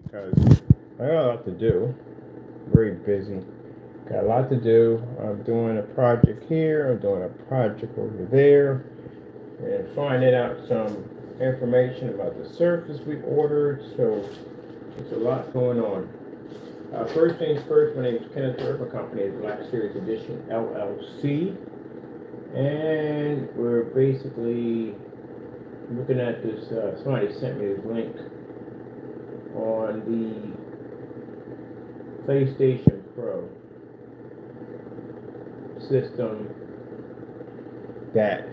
because I got a lot to do. Very busy. Got a lot to do. I'm doing a project here. I'm doing a project over there, and finding out some information about the surface we ordered. So it's a lot going on. First things first, my name is Kenneth Burke. My company is Black Series Edition LLC, and we're basically looking at this. Somebody sent me this link on the PlayStation Pro system that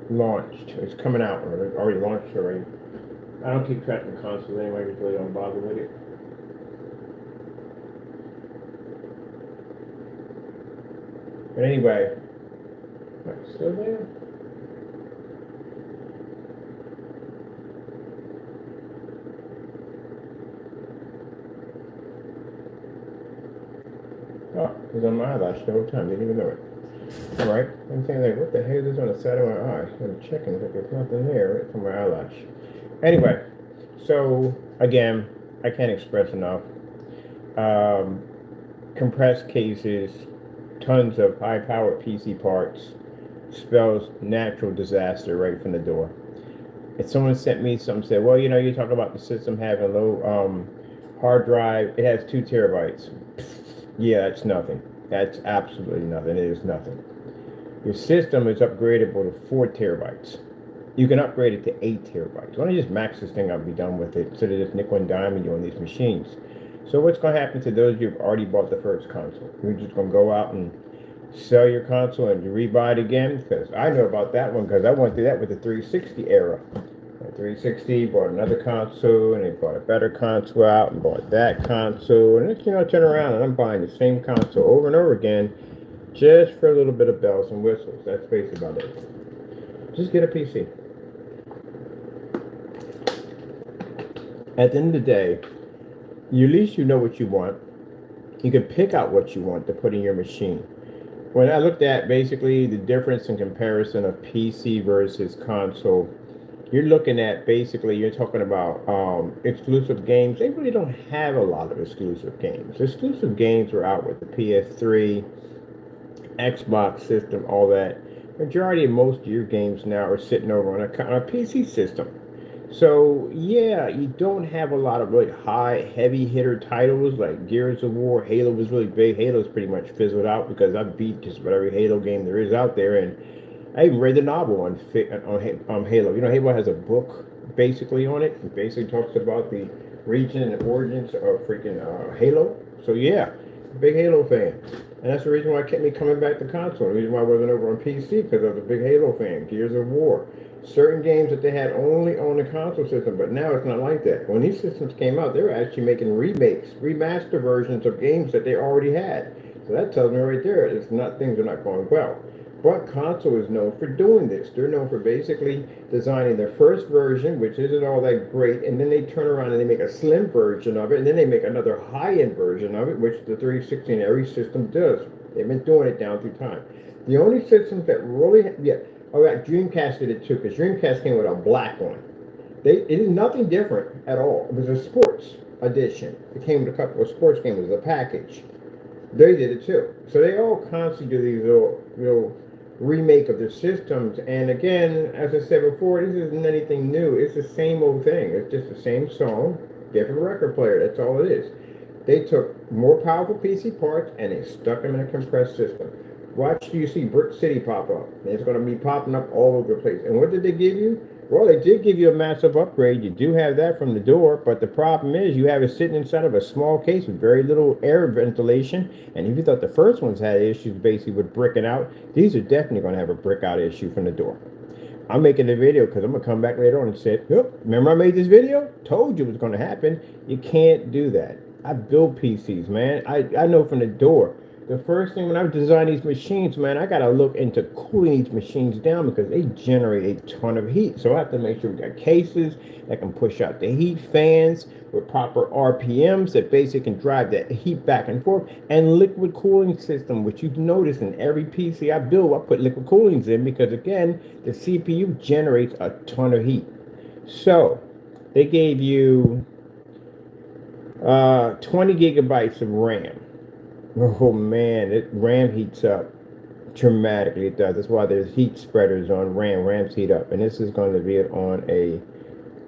launched. It's coming out, or it already launched already. I don't keep track of consoles anyway, I really don't bother with it. But anyway, still there? Oh, it was on my eyelash the whole time, didn't even know it. Alright, I'm saying like, what the hell is this on the side of my eye? I'm checking, but there's nothing there from my eyelash. Anyway, so again, I can't express enough. Um, compressed cases, tons of high-powered PC parts, spells natural disaster right from the door. If someone sent me something, said, well, you talk about the system having low hard drive, it has 2 terabytes. Yeah, that's nothing. That's absolutely nothing. It is nothing. Your system is upgradable to 4 terabytes. You can upgrade it to 8 terabytes. Why don't you just max this thing up and be done with it instead of just nickel and diming you on these machines? So what's going to happen to those of you who've already bought the first console? You're just going to go out and sell your console and rebuy it again? Because I know about that one because I went through that with the 360 era. The 360 bought another console and they bought a better console out and bought that console. And then, I turn around and I'm buying the same console over and over again just for a little bit of bells and whistles. That's basically about it. Just get a PC. At the end of the day, at least you know what you want. You can pick out what you want to put in your machine. When I looked at basically the difference in comparison of PC versus console, you're looking at basically, you're talking about exclusive games. They really don't have a lot of exclusive games. Exclusive games are out with the PS3, Xbox system, all that. Majority of most of your games now are sitting over on a PC system. So yeah, you don't have a lot of really high, heavy hitter titles like Gears of War. Halo was really big. Halo's pretty much fizzled out because I beat just about every Halo game there is out there, and I even read the novel on Halo. Halo has a book basically on it. It basically talks about the region and origins of freaking Halo. So yeah, big Halo fan. And that's the reason why it kept me coming back to console. The reason why I wasn't over on PC, because I was a big Halo fan. Gears of War. Certain games that they had only on the console system, but now it's not like that. When these systems came out, they were actually making remakes, remaster versions of games that they already had. So that tells me right there, things are not going well. But console is known for doing this. They're known for basically designing their first version, which isn't all that great, and then they turn around and they make a slim version of it, and then they make another high-end version of it, which the 360 and every system does. They've been doing it down through time. The only systems that really, Dreamcast did it too, because Dreamcast came with a black one. It is nothing different at all. It was a sports edition. It came with a couple of sports games as a package. They did it too. So they all constantly do these little remake of their systems. And again, as I said before, this isn't anything new. It's the same old thing. It's just the same song, different record player. That's all it is. They took more powerful PC parts and they stuck them in a compressed system. Watch, you see Brick City pop up. And it's going to be popping up all over the place. And what did they give you? Well, they did give you a massive upgrade. You do have that from the door, but the problem is you have it sitting inside of a small case with very little air ventilation. And if you thought the first ones had issues basically with bricking out, these are definitely going to have a brick out issue from the door. I'm making a video because I'm going to come back later on and say, yep, remember I made this video? Told you it was going to happen. You can't do that. I build PCs, man. I know from the door. The first thing when I design these machines, man, I got to look into cooling these machines down because they generate a ton of heat. So I have to make sure we got cases that can push out the heat, fans with proper RPMs that basically can drive that heat back and forth, and liquid cooling system, which you've noticed in every PC I build, I put liquid coolings in because, again, the CPU generates a ton of heat. So they gave you 20 gigabytes of RAM. Oh man, RAM heats up dramatically. It does. That's why there's heat spreaders on RAM. RAMs heat up, and this is going to be on a.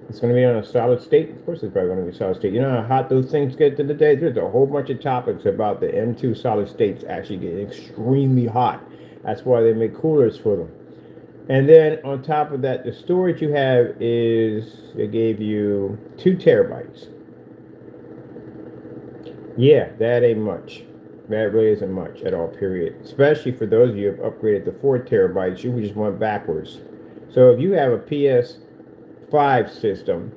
It's going to be on a solid state. Of course, it's probably going to be solid state. You know how hot those things get to the day? There's a whole bunch of topics about the M2 solid states actually getting extremely hot. That's why they make coolers for them. And then on top of that, the storage you have is, they gave you 2 terabytes. Yeah, that ain't much. That really isn't much at all, period. Especially for those of you who have upgraded to 4 terabytes, you just went backwards. So if you have a PS5 system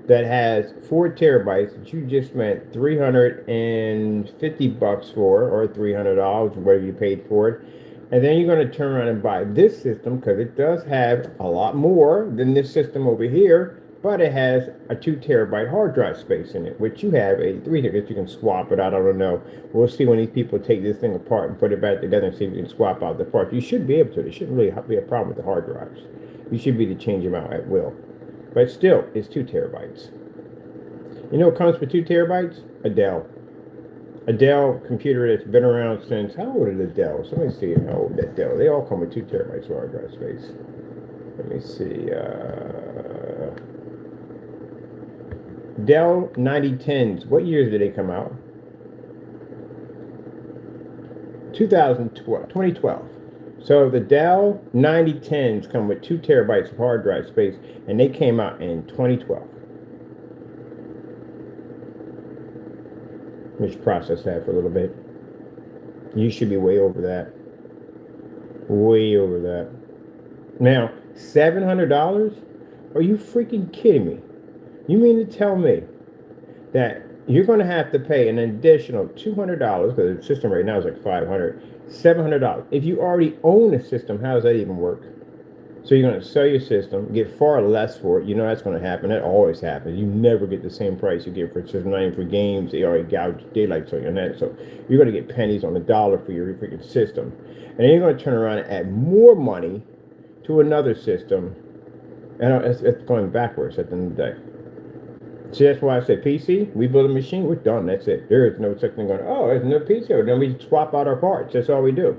that has 4 terabytes that you just spent $350 for, or $300, whatever you paid for it, and then you're going to turn around and buy this system because it does have a lot more than this system over here, but it has a 2 terabyte hard drive space in it, which you have a 3 terabyte. You can swap it out. I don't know. We'll see when these people take this thing apart and put it back together and see if you can swap out the parts. You should be able to. There shouldn't really be a problem with the hard drives. You should be able to change them out at will. But still, it's 2 terabytes. You know what comes with 2 terabytes? A Dell. A Dell computer that's been around since, how old is the Dell? Somebody see how old that Dell. They all come with 2 terabytes of hard drive space. Let me see. Dell 9010s. What years did they come out? 2012. So the Dell 9010s come with 2 terabytes of hard drive space, and they came out in 2012. Let's process that for a little bit. You should be way over that. Way over that. Now, $700? Are you freaking kidding me? You mean to tell me that you're going to have to pay an additional $200, because the system right now is like $500, $700. If you already own a system, how does that even work? So you're going to sell your system, get far less for it. You know that's going to happen. That always happens. You never get the same price you get for a system. Not even for games. They already gouge daylight on that. So you're going to get pennies on the dollar for your freaking system. And then you're going to turn around and add more money to another system. And it's going backwards at the end of the day. See, that's why I said PC, we build a machine, we're done. That's it. There is no such thing going, oh, there's no PC. Then we swap out our parts. That's all we do.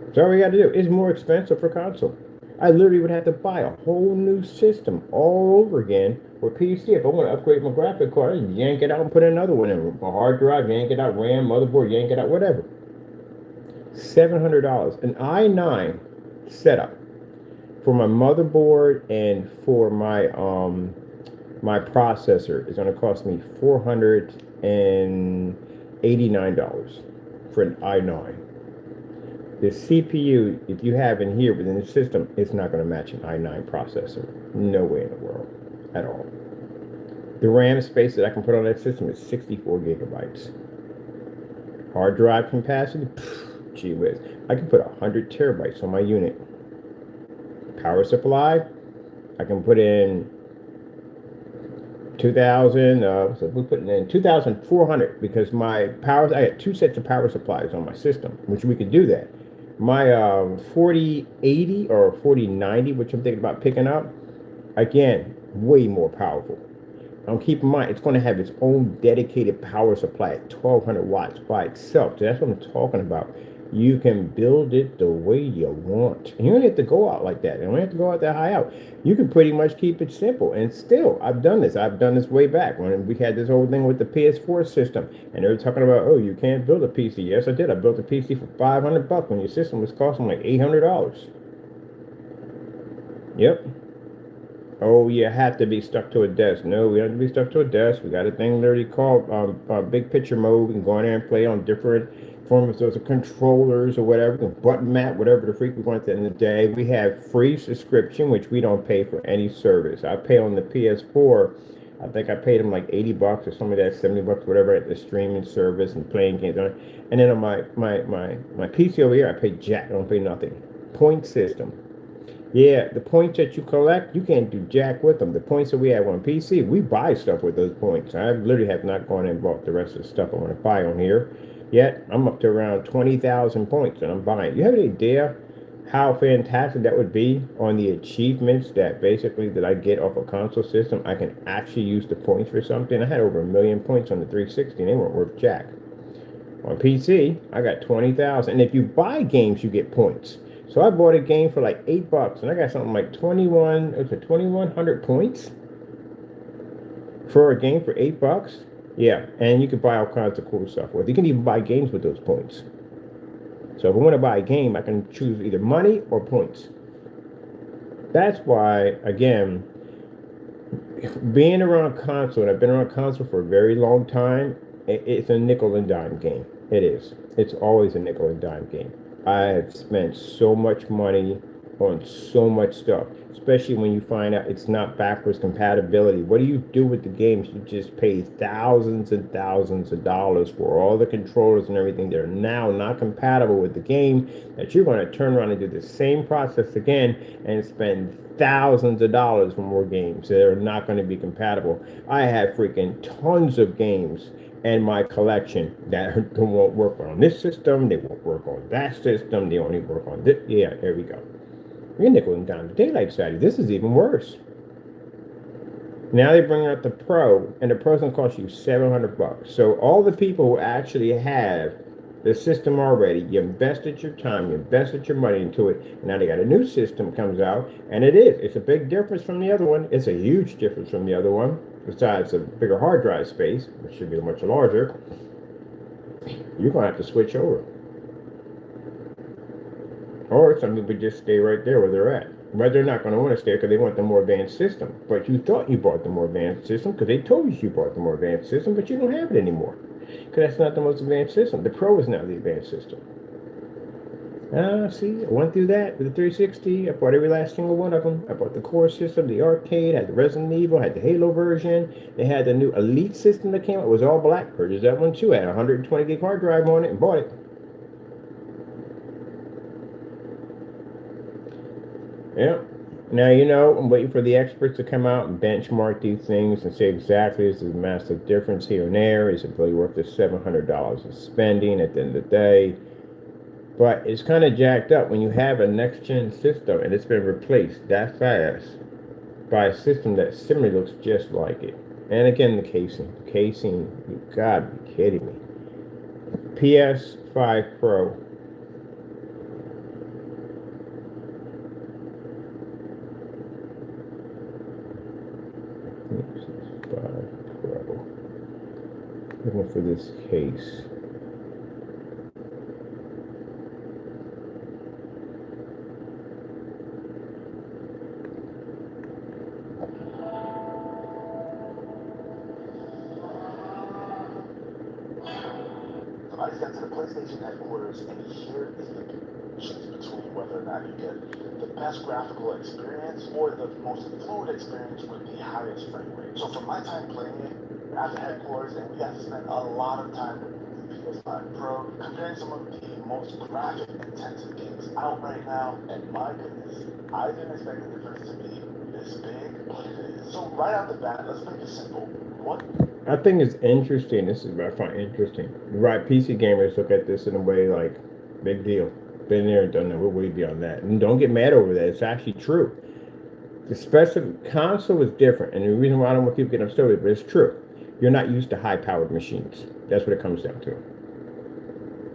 That's all we got to do. It's more expensive for console. I literally would have to buy a whole new system all over again for PC. If I want to upgrade my graphic card, I yank it out and put another one in. A hard drive, yank it out, RAM, motherboard, yank it out, whatever. $700. An i9 setup for my motherboard and for my my processor is going to cost me $489 for an i9. The CPU, if you have in here within the system, it's not going to match an i9 processor. No way in the world at all. The RAM space that I can put on that system is 64 gigabytes. Hard drive capacity, gee whiz. I can put 100 terabytes on my unit. Power supply, I can put in 2,000, so we're putting in 2,400 because my power, I got 2 sets of power supplies on my system, which we could do that. My 4080 or 4090, which I'm thinking about picking up, again, way more powerful. Keep in mind, it's going to have its own dedicated power supply at 1,200 watts by itself. So that's what I'm talking about. You can build it the way you want. And you don't have to go out like that. You don't have to go out that high out. You can pretty much keep it simple. And still, I've done this. I've done this way back when we had this whole thing with the PS4 system. And they were talking about, oh, you can't build a PC. Yes, I did. I built a PC for $500 when your system was costing like $800. Yep. Oh, you have to be stuck to a desk. No, we don't have to be stuck to a desk. We got a thing literally called big picture mode. We can go in there and play on different forms of controllers or whatever, button map, whatever the freak we want at the end of the day. We have free subscription, which we don't pay for any service. I pay on the PS4. I think I paid them like $80 or something like that, $70, whatever, at the streaming service and playing games. And then on my PC over here, I pay jack. I don't pay nothing. Point system. Yeah, the points that you collect, you can't do jack with them. The points that we have on PC, we buy stuff with those points. I literally have not gone and bought the rest of the stuff I want to buy on here. Yet, I'm up to around 20,000 points and I'm buying. You have any idea how fantastic that would be on the achievements that basically that I get off a console system. I can actually use the points for something. I had over 1 million points on the 360 and they weren't worth jack. On PC, I got 20,000. And if you buy games, you get points. So I bought a game for like $8 and I got something like 2,100 points for a game for $8. Yeah, and you can buy all kinds of cool stuff with. You can even buy games with those points. So if I want to buy a game, I can choose either money or points. That's why, again, being around console, and I've been around console for a very long time, it's a nickel and dime game. It is. It's always a nickel and dime game. I have spent so much money on so much stuff, especially when you find out it's not backwards compatibility. What do you do with the games? You just pay thousands and thousands of dollars for all the controllers and everything that are now not compatible with the game, that you're going to turn around and do the same process again and spend thousands of dollars for more games that are not going to be compatible. I have freaking tons of games in my collection that won't work on this system, they won't work on that system, they only work on this. Yeah, there we go. You're nickel and dime daylight savvy. This is even worse. Now they bring out the Pro, and the Pro's gonna cost you $700. So all the people who actually have the system already, you invested your time, you invested your money into it, and now they got a new system comes out, and it's a big difference from the other one. It's a huge difference from the other one. Besides a bigger hard drive space, which should be much larger, you're gonna have to switch over. Or some people just stay right there where they're at. But they're not going to want to stay because they want the more advanced system. But you thought you bought the more advanced system because they told you bought the more advanced system, but you don't have it anymore. Because that's not the most advanced system. The Pro is now the advanced system. See, I went through that with the 360. I bought every last single one of them. I bought the core system, the arcade, had the Resident Evil, had the Halo version. They had the new Elite system that came out. It was all black. Purchased that one too. I had a 120 gig hard drive on it and bought it. Yeah. Now, I'm waiting for the experts to come out and benchmark these things and say exactly is there a massive difference here and there? Is it really worth the $700 of spending at the end of the day? But it's kind of jacked up when you have a next-gen system and it's been replaced that fast by a system that similarly looks just like it. And again, the casing. The casing, you gotta be kidding me. PS5 Pro. Pro. Looking for this case. I just got to the PlayStation headquarters, and here is the choose between whether or not you get the best graphical experience or the most fluid experience with the highest frame rate. So from my time playing it at the headquarters, and we got to spend a lot of time with the PS5 Pro, comparing some of the most graphic intensive games out right now, and my goodness, I didn't expect the difference to be this big, but it is. So right out the bat, let's make it simple. I think it's interesting. This is what I find interesting. Right, PC gamers look at this in a way like, big deal. Been there and done that. We're way beyond that. And don't get mad over that. It's actually true. The specific console is different. And the reason why I don't want people getting upset with it, but it's true. You're not used to high-powered machines. That's what it comes down to.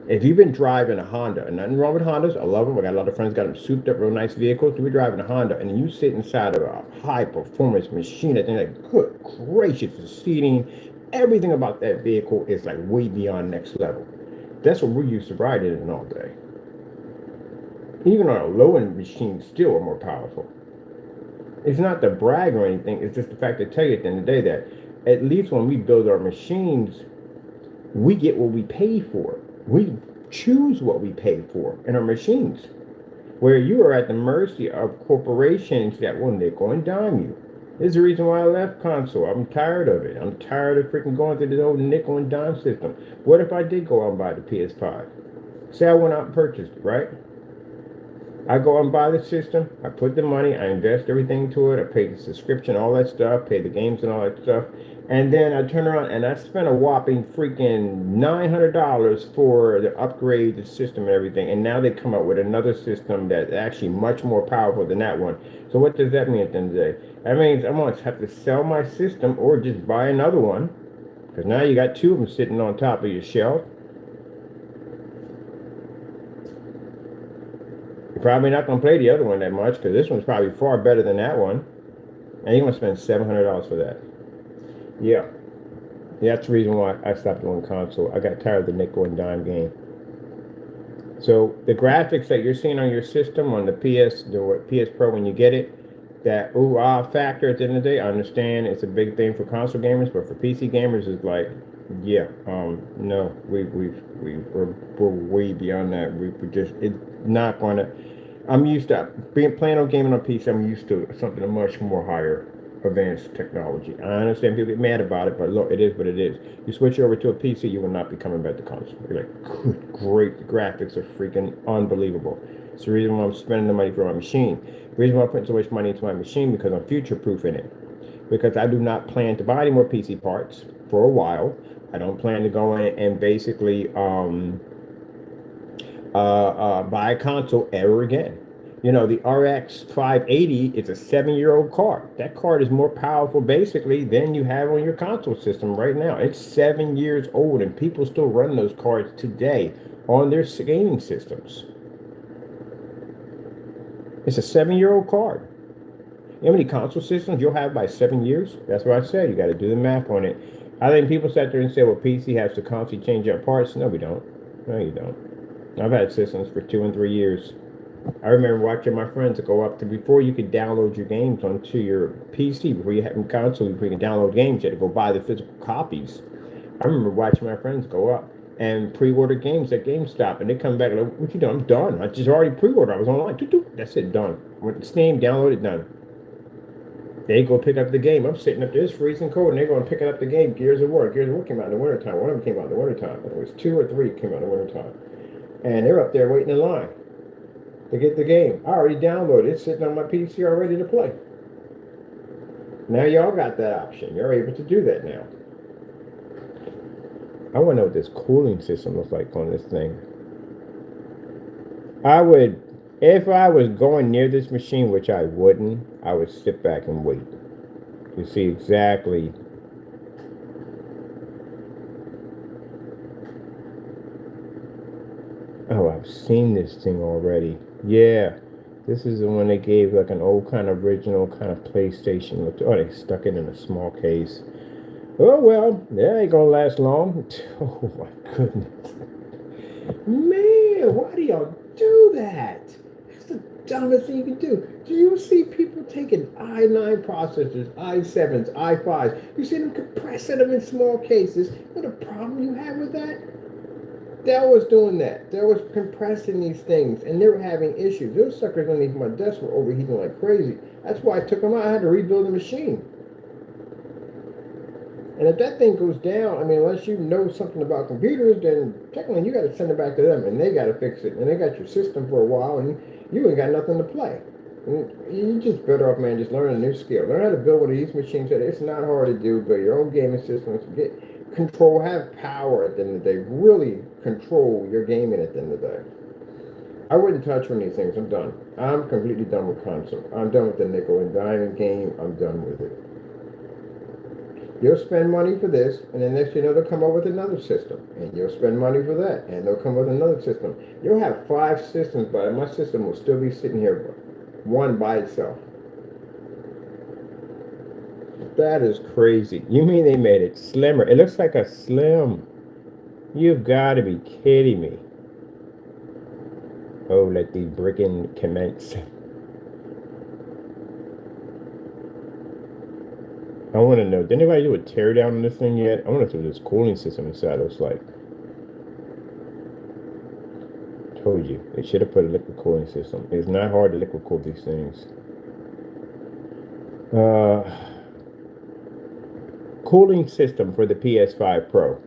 If you've been driving a Honda, and nothing wrong with Hondas, I love them. I got a lot of friends got them souped up, real nice vehicles. You're driving a Honda, and you sit inside of a high-performance machine, and they're like, good gracious, the seating, everything about that vehicle is like way beyond next level. That's what we're used to riding in all day. Even on a low-end machine, still are more powerful. It's not to brag or anything. It's just the fact to tell you at the end of the day that at least when we build our machines, we get what we pay for. We choose what we pay for in our machines, where you are at the mercy of corporations that will nickel and dime you. This is the reason why I left console. I'm tired of it. I'm tired of freaking going through this old nickel and dime system. What if I did go out and buy the PS5? Say I went out and purchased it, right? I go out and buy the system. I put the money. I invest everything into it. I pay the subscription, all that stuff, pay the games and all that stuff. And then I turn around and I spent a whopping freaking $900 for the upgrade the system and everything. And now they come up with another system that's actually much more powerful than that one. So what does that mean at the end of the day? That means I'm going to have to sell my system or just buy another one. Because now you got two of them sitting on top of your shelf. You're probably not going to play the other one that much because this one's probably far better than that one. And you're going to spend $700 for that. Yeah. Yeah, that's the reason why I stopped doing console. I got tired of the nickel and dime game. So the graphics that you're seeing on your system on the PS Pro when you get it, that ooh ah factor at the end of the day, I understand it's a big thing for console gamers, but for PC gamers, it's like, yeah, no, we're way beyond that. We just it's not gonna. I'm used to being playing on gaming on PC. I'm used to something much more higher advanced technology. I understand people get mad about it, but look, it is what it is. You switch over to a PC, you will not be coming back to console. You're like, good, great, the graphics are freaking unbelievable. It's the reason why I'm spending the money for my machine. The reason why I'm putting so much money into my machine because I'm future proofing it. Because I do not plan to buy any more PC parts for a while. I don't plan to go in and basically buy a console ever again. You know, the RX 580 is a 7-year-old card. That card is more powerful basically than you have on your console system right now. It's 7 years old and people still run those cards today on their gaming systems. It's a 7-year-old card. You know how many console systems you'll have by 7 years? That's what I said. You got to do the math on it. I think people sat there and say, well, PC has to constantly change out parts. No, we don't. No, you don't. I've had systems for 2 and 3 years. I remember watching my friends go up to before you could download your games onto your PC, before you had a console, before you could download games, you had to go buy the physical copies. I remember watching my friends go up and pre-order games at GameStop, and they come back like, "What you doing? I'm done. I just already pre-ordered. I was online. That's it. Done. Went to Steam, downloaded, done." They go pick up the game. I'm sitting up there, it's freezing cold, and they're going picking up the game. Gears of War. Gears of War came out in the wintertime. One of them came out in the wintertime. It was two or three came out in the wintertime, and they're up there waiting in line to get the game. I already downloaded it. It's sitting on my PC all ready to play. Now y'all got that option. You're able to do that now. I want to know what this cooling system looks like on this thing. I would, if I was going near this machine, which I wouldn't, I would sit back and wait to see exactly. Oh, I've seen this thing already. Yeah, this is the one they gave like an old kind of original kind of PlayStation look. Oh, they stuck it in a small case. Oh well, that ain't gonna last long. Oh my goodness. Man, why do y'all do that? It's the dumbest thing you can do. Do you see people taking i9 processors, i7s, i5s? You see them compressing them in small cases. What a problem you have with that? Dell was doing that. Dell was compressing these things, and they were having issues. Those suckers underneath my desk were overheating like crazy. That's why I took them out. I had to rebuild the machine. And if that thing goes down, I mean, unless you know something about computers, then technically you got to send it back to them, and they got to fix it. And they got your system for a while, and you ain't got nothing to play. And you just better off, man, just learn a new skill. Learn how to build one of these machines. It's not hard to do. Build your own gaming systems. Get control, have power at the end of the day. Really control your gaming at the end of the day. I wouldn't touch one of these things. I'm done. I'm completely done with console. I'm done with the nickel and diamond game. I'm done with it. You'll spend money for this, and then next you know they'll come up with another system, and you'll spend money for that, and they'll come up with another system. You'll have 5 systems, but my system will still be sitting here, one by itself. That is crazy. You mean they made it slimmer? It looks like a slim. You've got to be kidding me. Oh, let the bricking commence. I want to know, did anybody do a tear down on this thing yet? I want to see what this cooling system inside looks like. Told you, they should have put a liquid cooling system. It's not hard to liquid cool these things. Cooling system for the PS5 Pro.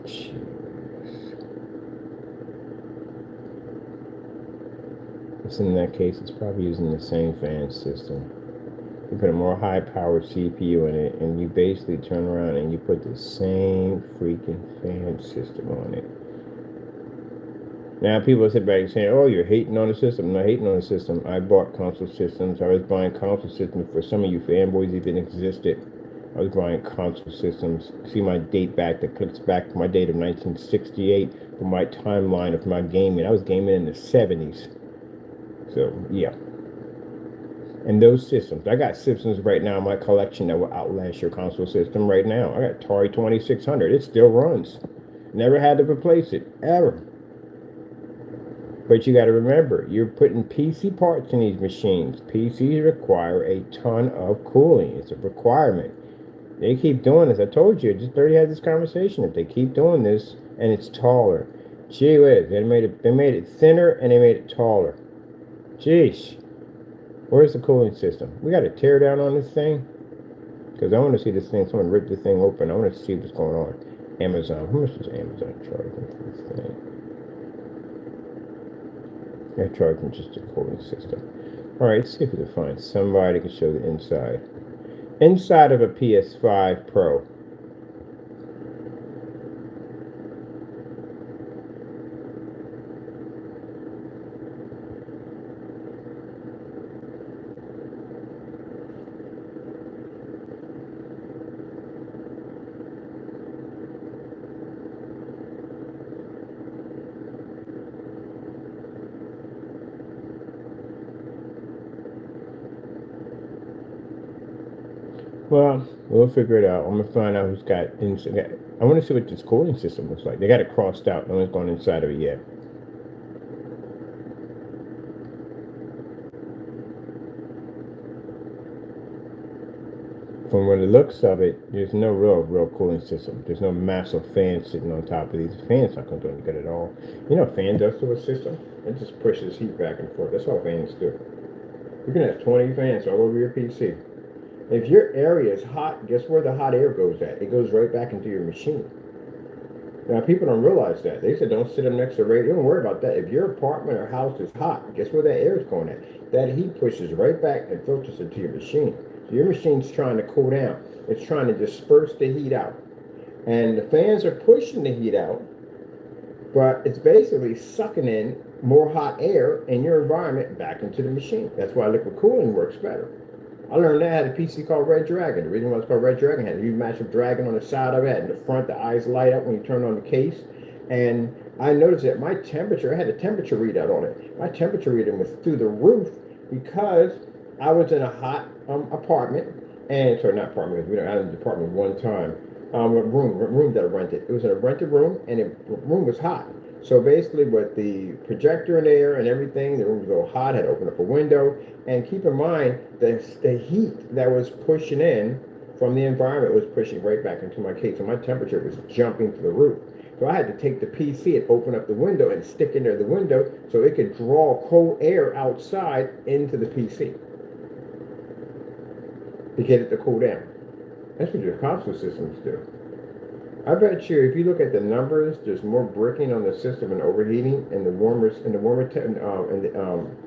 Jeez. It's guess in that case, it's probably using the same fan system. You put a more high-powered CPU in it, and you basically turn around and you put the same freaking fan system on it. Now, people sit back and say, oh, you're hating on the system. I'm not hating on the system. I bought console systems. I was buying console systems for some of you fanboys even existed. I was buying console systems. See my date back that clicks back to my date of 1968 for my timeline of my gaming. I was gaming in the 70s. So, yeah. And those systems, I got systems right now in my collection that will outlast your console system right now. I got Atari 2600. It still runs. Never had to replace it, ever. But you got to remember, you're putting PC parts in these machines. PCs require a ton of cooling. It's a requirement. They keep doing this. I told you, I just already had this conversation. If they keep doing this and it's taller, gee whiz, they made it thinner and they made it taller. Jeez, where's the cooling system? We got to tear down on this thing because I want to see this thing. Someone rip the thing open. I want to see what's going on. Amazon. How much does Amazon charge for this thing? They're charging just a cooling system. All right, let's see if we can find somebody who can show the inside. Inside of a PS5 Pro. Well, we'll figure it out. I'm gonna find out who's got inside. I want to see what this cooling system looks like. They got it crossed out. No one's gone inside of it yet. From what the looks of it, there's no real cooling system. There's no massive fan sitting on top of these. Fans not going to do any good at all. You know what a fan does to a system? It just pushes heat back and forth. That's all fans do. You can have 20 fans all over your PC. If your area is hot, guess where the hot air goes at? It goes right back into your machine. Now, people don't realize that. They said don't sit up next to the radio. Don't worry about that. If your apartment or house is hot, guess where that air is going at? That heat pushes right back and filters into your machine. So your machine's trying to cool down. It's trying to disperse the heat out. And the fans are pushing the heat out, but it's basically sucking in more hot air in your environment back into the machine. That's why liquid cooling works better. I learned that I had a PC called Red Dragon. The reason why it's called Red Dragon had a huge massive dragon on the side of it. In the front, the eyes light up when you turn on the case. And I noticed that my temperature, I had a temperature readout on it. My temperature reading was through the roof because I was in a hot apartment. And, sorry, not apartment, I was in the apartment one time. A room that I rented. It was in a rented room, and the room was hot. So basically, with the projector in there and everything, the room was all hot. I had to open up a window, and keep in mind the heat that was pushing in from the environment was pushing right back into my case, so my temperature was jumping to the roof. So I had to take the PC and open up the window and stick in there the window so it could draw cold air outside into the PC to get it to cool down. That's what your console systems do. I bet you, if you look at the numbers, there's more bricking on the system and overheating in the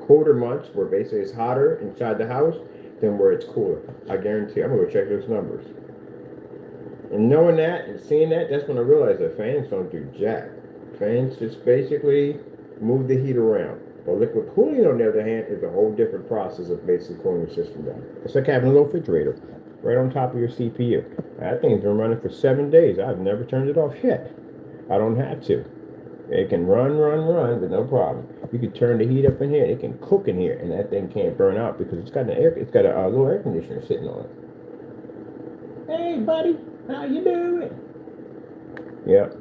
colder months where basically it's hotter inside the house than where it's cooler. I guarantee. I'm gonna go check those numbers. And knowing that and seeing that, that's when I realized that fans don't do jack. Fans just basically move the heat around. But liquid cooling, on the other hand, is a whole different process of basically cooling the system down. It's like having a little refrigerator right on top of your CPU. That thing's been running for 7 days. I've never turned it off yet. I don't have to. It can run, but no problem. You can turn the heat up in here. It can cook in here, and that thing can't burn out because it's got a little air conditioner sitting on it. Hey, buddy, how you doing? Yep.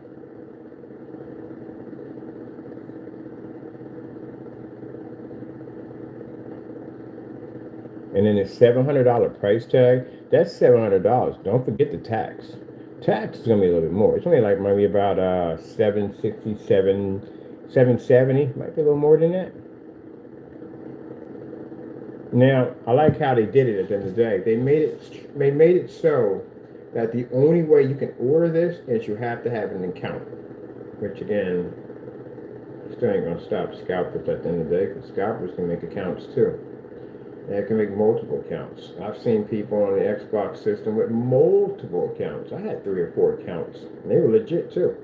And then the $700 price tag, that's $700. Don't forget the tax. Tax is gonna be a little bit more. It's only like maybe about $770, might be a little more than that. Now, I like how they did it at the end of the day. They made it so that the only way you can order this is you have to have an account, which again is still ain't gonna stop scalpers at the end of the day, because scalpers can make accounts too. They can make multiple accounts. I've seen people on the Xbox system with multiple accounts. I had 3 or 4 accounts, and they were legit too.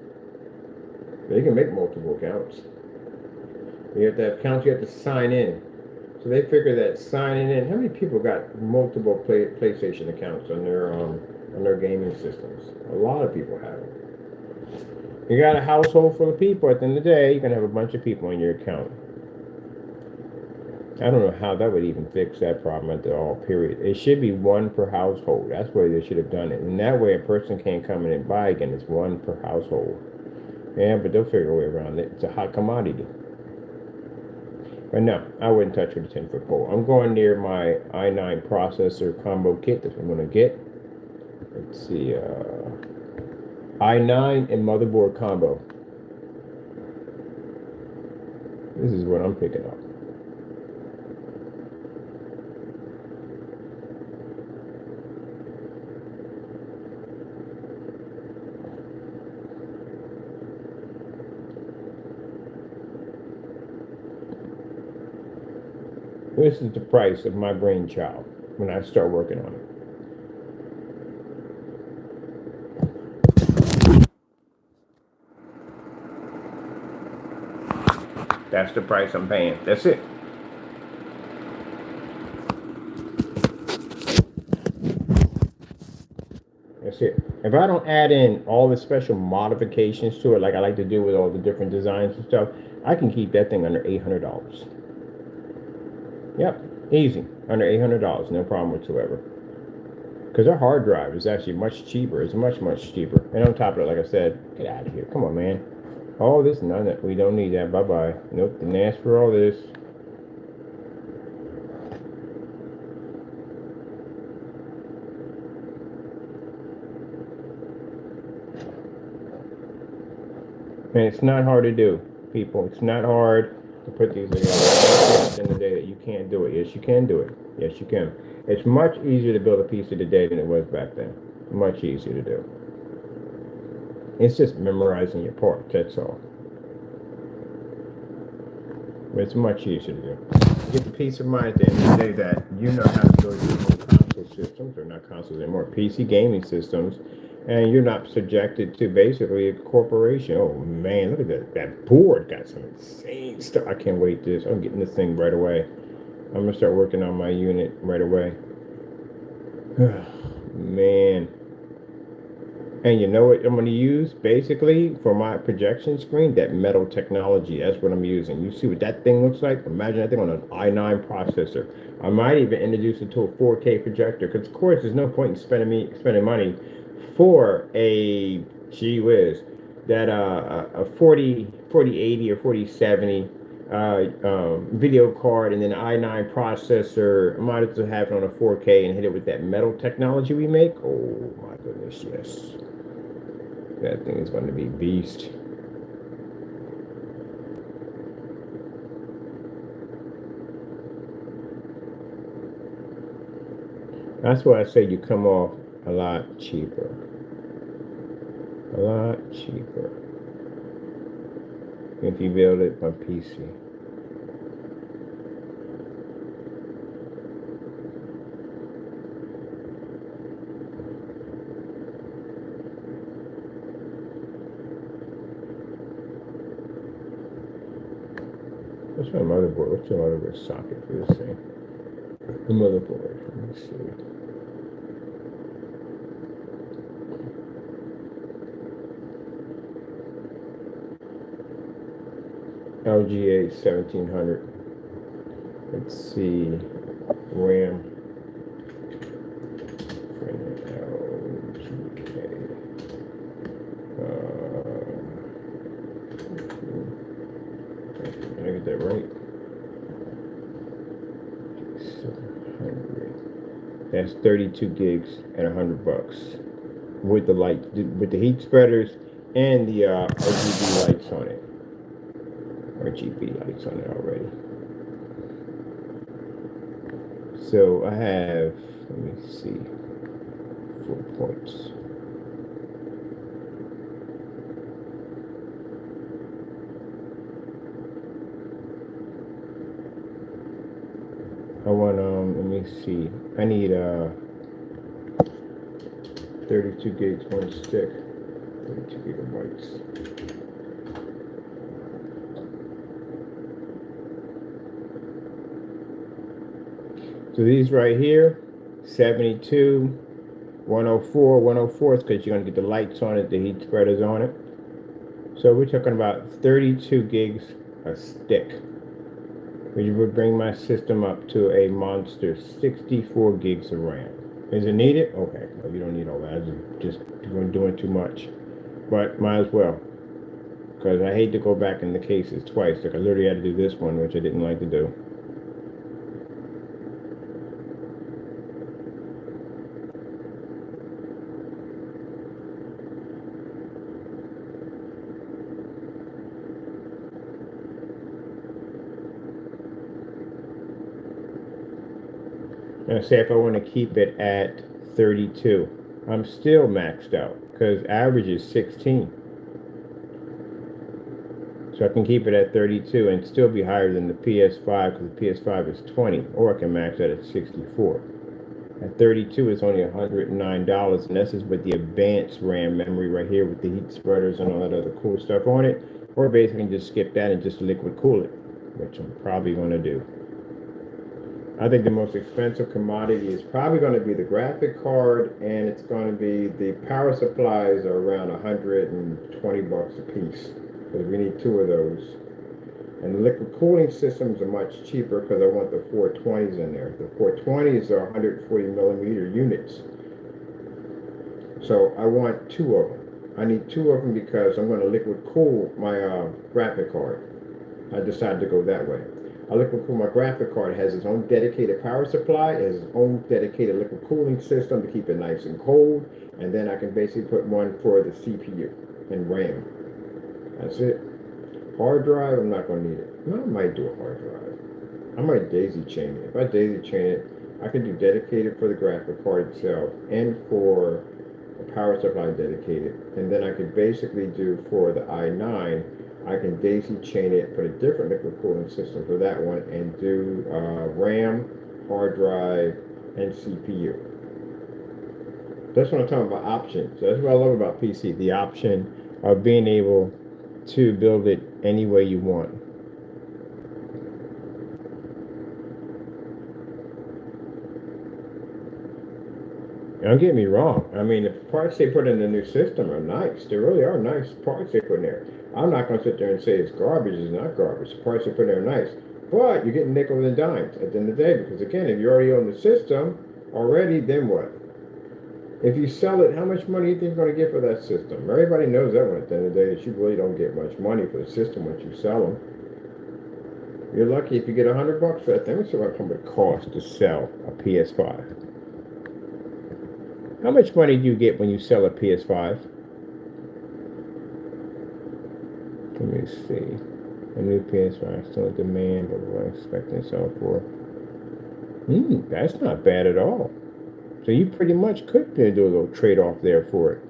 They can make multiple accounts. You have to have accounts. You have to sign in. So they figure that signing in. How many people got multiple PlayStation accounts on their gaming systems? A lot of people have it. You got a household full of people. At the end of the day, you're gonna have a bunch of people on your account. I don't know how that would even fix that problem at all, period. It should be one per household. That's where they should have done it. And that way a person can't come in and buy again. It's one per household. Yeah, but they'll figure a way around it. It's a hot commodity. But no, I wouldn't touch with a 10-foot pole. I'm going near my i9 processor combo kit. That's what I'm going to get. Let's see. i9 and motherboard combo. This is what I'm picking up. This is the price of my brainchild when I start working on it. That's the price I'm paying. That's it. That's it. If I don't add in all the special modifications to it, like I like to do with all the different designs and stuff, I can keep that thing under $800. Yep, easy. Under $800, no problem whatsoever. Because our hard drive is actually much cheaper. It's much, much cheaper. And on top of it, like I said, get out of here. Come on, man. All this, none of that. We don't need that. Bye-bye. Nope, didn't ask for all this. And it's not hard to do, people. It's not hard to put these together. At the end of the day, that you can't do it. Yes, you can do it. Yes, you can. It's much easier to build a piece of today than it was back then. Much easier to do. It's just memorizing your parts, that's all. But it's much easier to do. You get the peace of mind at the end of the day that you know how to build your own console systems, or not consoles anymore, PC gaming systems, and you're not subjected to basically a corporation. Oh man, look at that. That board got some insane stuff. I can't wait this. I'm getting this thing right away. I'm gonna start working on my unit right away. Man. And you know what I'm going to use basically for my projection screen? That metal technology. That's what I'm using. You see what that thing looks like? Imagine that thing on an i9 processor. I might even introduce it to a 4K projector, because of course there's no point in spending money for a gee whiz that a 4080 or 4070 video card, and then an i9 processor. I might as well have it on a 4K and hit it with that metal technology we make. Oh my goodness, yes. That thing is going to be beast. That's why I say you come off a lot cheaper. A lot cheaper if you build it on PC. What's my motherboard? What's the motherboard socket for this thing? The motherboard. Let me see. LGA 1700. Let's see. RAM. Did I get that right? 700. That's 32 gigs at $100 with the light, with the heat spreaders and the RGB lights on it. RGB lights on it already. So I have, let me see, 4 points. Let me see. I need 32 gigs, one stick. 32 gigabytes. So these right here, 72, 104, 104 is because you're going to get the lights on it, the heat spreaders on it. So we're talking about 32 gigs a stick, which would bring my system up to a monster 64 gigs of RAM. Is it needed? Okay, well, you don't need all that. I'm just doing too much. But might as well, because I hate to go back in the cases twice. Like I literally had to do this one, which I didn't like to do. Now, say if I want to keep it at 32, I'm still maxed out because average is 16. So I can keep it at 32 and still be higher than the PS5 because the PS5 is 20, or I can max that at 64. At 32, it's only $109, and this is with the advanced RAM memory right here with the heat spreaders and all that other cool stuff on it. Or basically just skip that and just liquid cool it, which I'm probably going to do. I think the most expensive commodity is probably going to be the graphic card, and it's going to be the power supplies are around 120 bucks a piece because we need two of those. And the liquid cooling systems are much cheaper because I want the 420s in there. The 420s are 140 millimeter units. So I want two of them. I need two of them because I'm going to liquid cool my graphic card. I decided to go that way. A liquid cool, my graphic card has its own dedicated power supply, it has its own dedicated liquid cooling system to keep it nice and cold, and then I can basically put one for the CPU and RAM. That's it. Hard drive, I'm not going to need it. Well, I might do a hard drive. I might daisy chain it. If I daisy chain it, I can do dedicated for the graphic card itself and for a power supply dedicated. And then I can basically do for the i9, I can daisy chain it, put a different liquid cooling system for that one, and do RAM, hard drive, and CPU. That's what I'm talking about, options. That's what I love about PC, the option of being able to build it any way you want. Don't get me wrong. I mean, the parts they put in the new system are nice. They really are nice parts they put in there. I'm not going to sit there and say it's garbage. It's not garbage. The parts they put in there are nice. But you're getting nickels and dimes at the end of the day because, again, if you already own the system already, then what? If you sell it, how much money do you think you're going to get for that system? Everybody knows that one at the end of the day that you really don't get much money for the system once you sell them. You're lucky if you get $100 for that thing. Let's see what it costs to sell a PS5. How much money do you get when you sell a PS5? Let me see. A new PS5 still in demand, but we're expecting to sell for. That's not bad at all. So you pretty much could do a little trade-off there for it.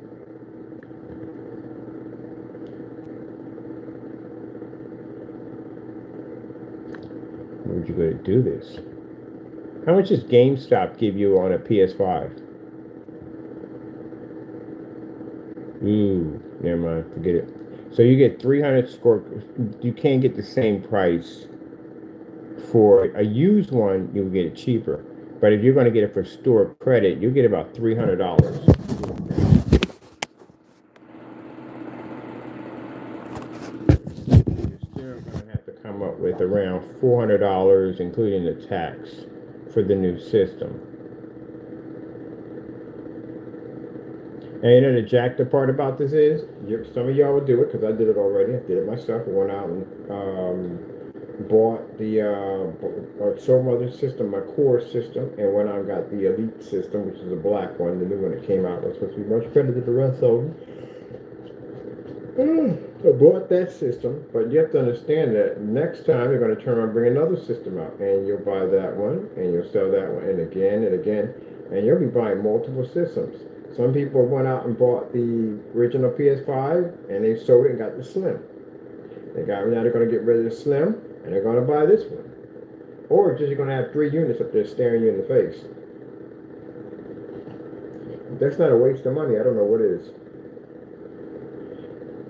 Where would you go to do this? How much does GameStop give you on a PS5? Ooh, never mind, forget it. So you get 300 score. You can't get the same price for a used one. You'll get it cheaper. But if you're going to get it for store credit, you get about $300. You're still going to have to come up with around $400, including the tax, for the new system. And you know the jacked part about this is, some of y'all will do it because I did it already. I did it myself. I went out and bought the Soul Mother system, my core system, and went out and got the Elite system, which is a black one. The new one that came out was supposed to be much better than the rest of them. I bought that system, but you have to understand that next time you're going to turn around and bring another system out, and you'll buy that one, and you'll sell that one, and again, and you'll be buying multiple systems. Some people went out and bought the original PS5, and they sold it and got the Slim. Now they're going to get rid of the Slim, and they're going to buy this one. Or just you're going to have 3 units up there staring you in the face. If that's not a waste of money, I don't know what is.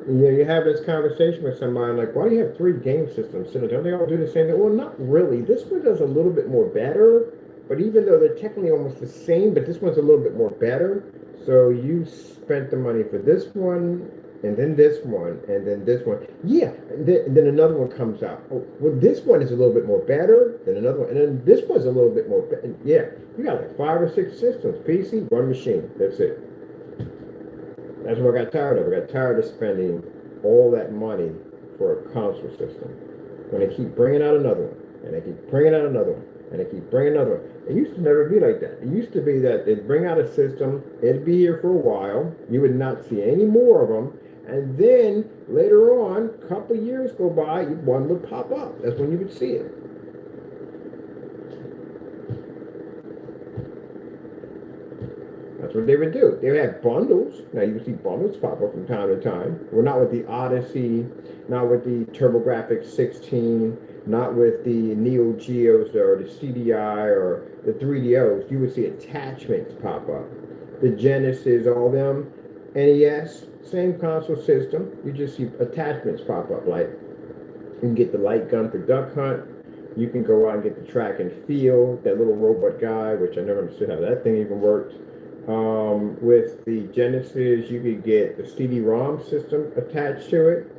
You have this conversation with somebody like, why do you have 3 game systems? So don't they all do the same thing? Well, not really. This one does a little bit more better, but even though they're technically almost the same, but this one's a little bit more better. So you spent the money for this one, and then this one, and then this one. Yeah, and then another one comes out. Oh, well, this one is a little bit more better than another one, and then this one's a little bit more. Yeah, you got like 5 or 6 systems. PC, one machine. That's it. That's what I got tired of. I got tired of spending all that money for a console system. When they keep bringing out another one, and they keep bringing out another one, and they keep bringing another one. It used to never be like that. It used to be that they'd bring out a system, it'd be here for a while, you would not see any more of them, and then later on, a couple of years go by, one would pop up. That's when you would see it. That's what they would do. They would have bundles. Now you can see bundles pop up from time to time. Well, not with the Odyssey, not with the TurboGrafx 16, not with the Neo Geos or the CDI or the 3DOs. You would see attachments pop up. The Genesis, all them, NES, same console system. You just see attachments pop up. Like you can get the light gun for Duck Hunt. You can go out and get the track and field, that little robot guy, which I never understood how that thing even worked. With the Genesis, you could get the CD-ROM system attached to it.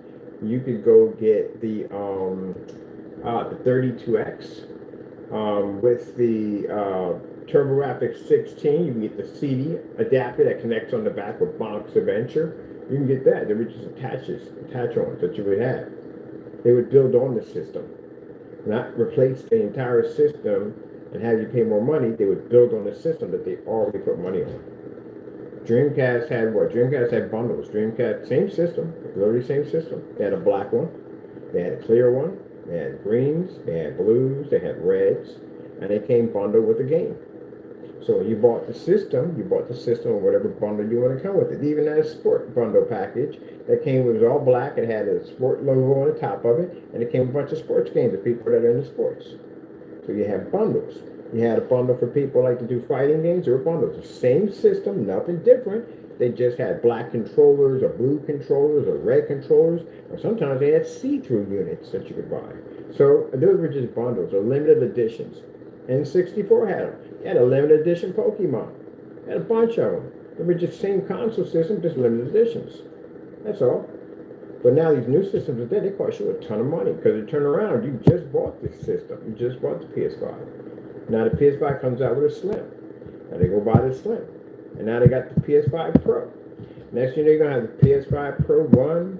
You could go get the 32X. With the TurboGrafx 16, you can get the CD adapter that connects on the back with Box Adventure. You can get that. They would just attach on that you would have. They would build on the system, not replace the entire system and have you pay more money. They would build on the system that they already put money on. Dreamcast had what? Dreamcast had bundles. Dreamcast, same system, literally same system. They had a black one, they had a clear one, they had greens, they had blues, they had reds, and they came bundled with the game. So when you bought the system or whatever bundle you want to come with it. They even had a sport bundle package that came with, it was all black. It had a sport logo on the top of it, and it came with a bunch of sports games for people that are into sports. So you have bundles. You had a bundle for people like to do fighting games. There were bundles. The same system, nothing different. They just had black controllers or blue controllers or red controllers. Or sometimes they had see-through units that you could buy. So those were just bundles or limited editions. N64 had them. They had a limited edition Pokemon. They had a bunch of them. They were just same console system, just limited editions. That's all. But now these new systems are there, they cost you a ton of money because you turn around, you just bought this system. You just bought the PS5. Now the PS5 comes out with a Slim. Now they go buy the Slim. And now they got the PS5 Pro. Next thing you're going to have the PS5 PRO 1,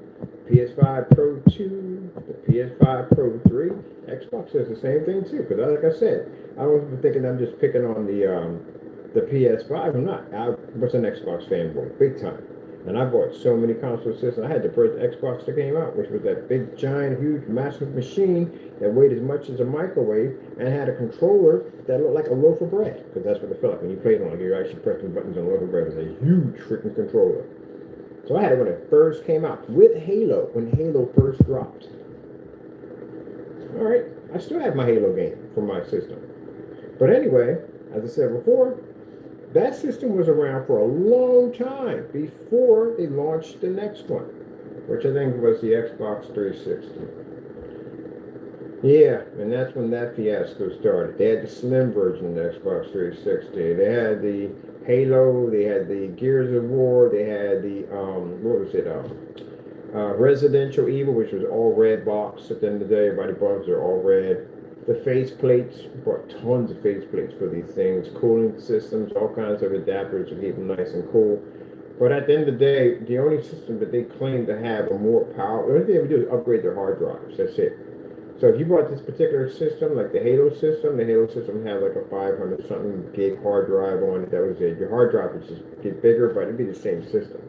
PS5 Pro 2, the PS5 Pro 3. Xbox does the same thing too. Because like I said, I was thinking I'm just picking on the PS5. I'm not. I was an Xbox fanboy, big time. And I bought so many console systems. I had the first Xbox that came out, which was that big, giant, huge, massive machine that weighed as much as a microwave and had a controller that looked like a loaf of bread. Because that's what it felt like when you played on it. You're actually pressing buttons on a loaf of bread. It was a huge freaking controller. So I had it when it first came out, with Halo, when Halo first dropped. All right, I still have my Halo game for my system. But anyway, as I said before, that system was around for a long time before they launched the next one, which I think was the Xbox 360. Yeah, and that's when that fiasco started. They had the slim version of the Xbox 360. They had the Halo, they had the Gears of War, they had the, what was it, Residential Evil, which was all red box. At the end of the day, everybody bought they're all red. The face plates, bought tons of face plates for these things, cooling systems, all kinds of adapters to keep them nice and cool. But at the end of the day, the only system that they claim to have a more power, the only thing they would do is upgrade their hard drives. That's it. So if you bought this particular system, like the Halo system had like a 500 something gig hard drive on it. That was it. Your hard drive would just get bigger, but it'd be the same system.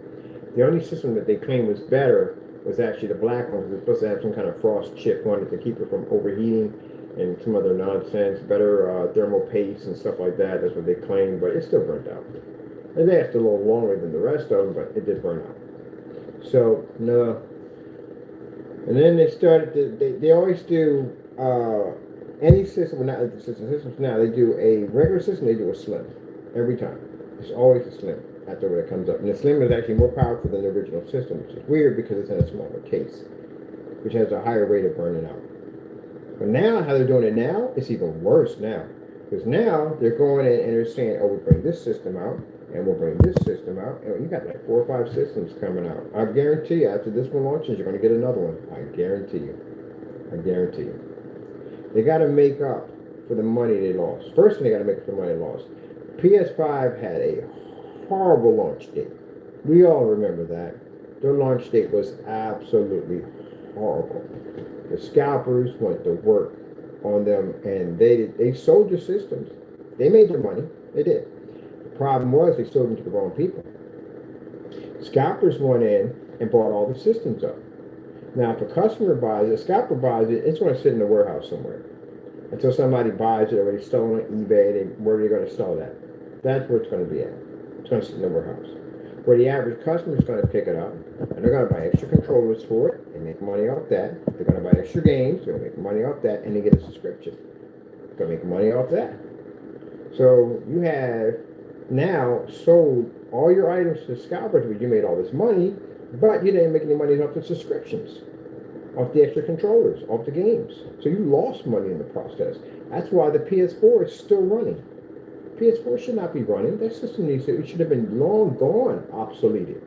The only system that they claimed was better was actually the black one, because it's supposed to have some kind of frost chip on it to keep it from overheating and some other nonsense, better thermal paste and stuff like that. That's what they claim, but it still burnt out. It lasted a little longer than the rest of them, but it did burn out. So, no. And then they started to, they always do Any system, well, not the systems now, they do a regular system, they do a slim. Every time. It's always a slim after when it comes up. And the slim is actually more powerful than the original system, which is weird because it's in a smaller case, which has a higher rate of burning out. But now, how they're doing it now, it's even worse now. Because now they're going in and they're saying, oh, we'll bring this system out, and we'll bring this system out. And you got like 4 or 5 systems coming out. I guarantee you, after this one launches, you're going to get another one. I guarantee you. I guarantee you. They got to make up for the money they lost. First thing they got to make up for the money they lost. PS5 had a horrible launch date. We all remember that. Their launch date was absolutely horrible. The scalpers went to work on them, and they sold the systems. They made their money. They did. The problem was they sold them to the wrong people. Scalpers went in and bought all the systems up. Now, if a customer buys it, a scalper buys it, it's going to sit in the warehouse somewhere until somebody buys it already stolen on eBay. Where are they going to sell that? That's where it's going to be at. It's going to sit in the warehouse. Where the average customer is going to pick it up, and they're going to buy extra controllers for it. They make money off that. They're going to buy extra games. They're going to make money off that, and they get a subscription. They're going to make money off that. So you have now sold all your items to scalpers where you made all this money, but you didn't make any money off the subscriptions, off the extra controllers, off the games. So you lost money in the process. That's why the PS4 is still running. PS4 should not be running. That system it should have been long gone, obsoleted.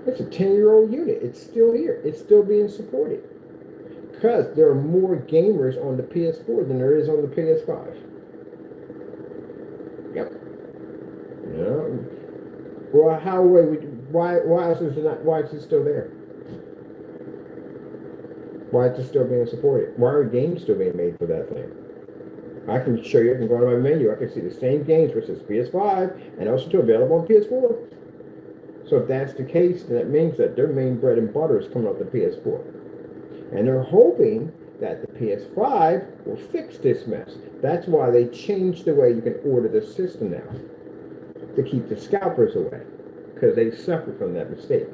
It's a 10-year-old unit. It's still here. It's still being supported. Because there are more gamers on the PS4 than there is on the PS5. Yep. Yeah. Well, why else is it not? Why is it still there? Why is it still being supported? Why are games still being made for that thing? I can show you. I can go to my menu. I can see the same games, which is PS5, and also available on PS4. So if that's the case, then that means that their main bread and butter is coming off the PS4, and they're hoping that the PS5 will fix this mess. That's why they changed the way you can order the system now, to keep the scalpers away, because they suffered from that mistake.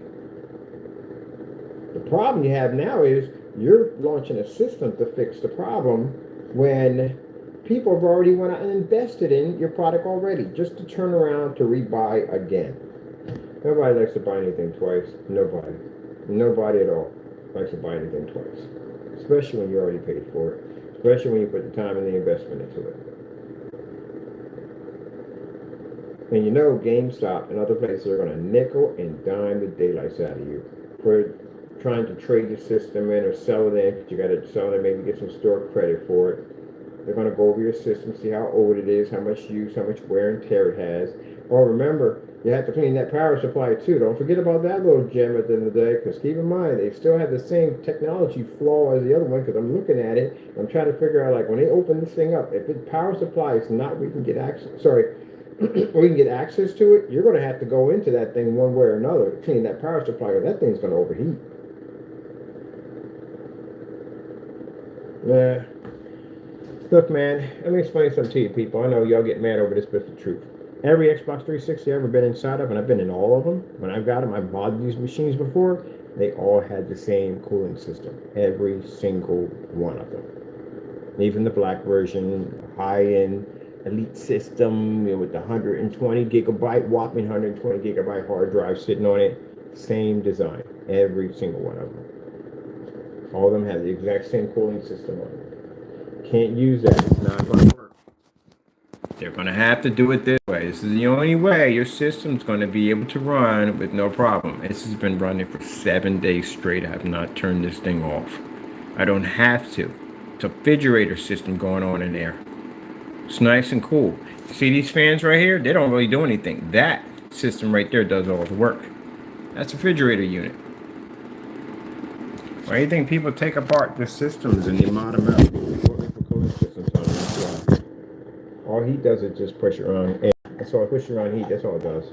The problem you have now is you're launching a system to fix the problem when people have already went out and invested in your product already, just to turn around to rebuy again. Nobody likes to buy anything twice. Nobody. Nobody at all likes to buy anything twice. Especially when you already paid for it. Especially when you put the time and the investment into it. And you know GameStop and other places are going to nickel and dime the daylights out of you for trying to trade your system in or sell it in, because you got to sell it, maybe get some store credit for it. They're going to go over your system, see how old it is, how much use, how much wear and tear it has. Or remember, you have to clean that power supply too. Don't forget about that little gem at the end of the day, because keep in mind, they still have the same technology flaw as the other one, because I'm looking at it, I'm trying to figure out, like, when they open this thing up, if the power supply is not, we can get access, we can get access to it, you're going to have to go into that thing one way or another to clean that power supply, because that thing's going to overheat. Yeah. Look, man, let me explain something to you people. I know y'all get mad over this, but it's the truth. Every Xbox 360 I've ever been inside of, and I've been in all of them, when I've got them, I've bought these machines before, they all had the same cooling system. Every single one of them. Even the black version, high-end elite system, with the 120 gigabyte, whopping 120 gigabyte hard drive sitting on it, same design. Every single one of them. All of them have the exact same cooling system on it. Can't use that. It's not going to work. They're going to have to do it this way. This is the only way your system's going to be able to run with no problem. This has been running for 7 days straight. I have not turned this thing off. I don't have to. It's a refrigerator system going on in there. It's nice and cool. See these fans right here? They don't really do anything. That system right there does all the work. That's a refrigerator unit. Why do you think people take apart the systems and they mod them out? Cooling systems on them. That's why. All heat does is just push it around air. That's all. Push it around heat. That's all it does.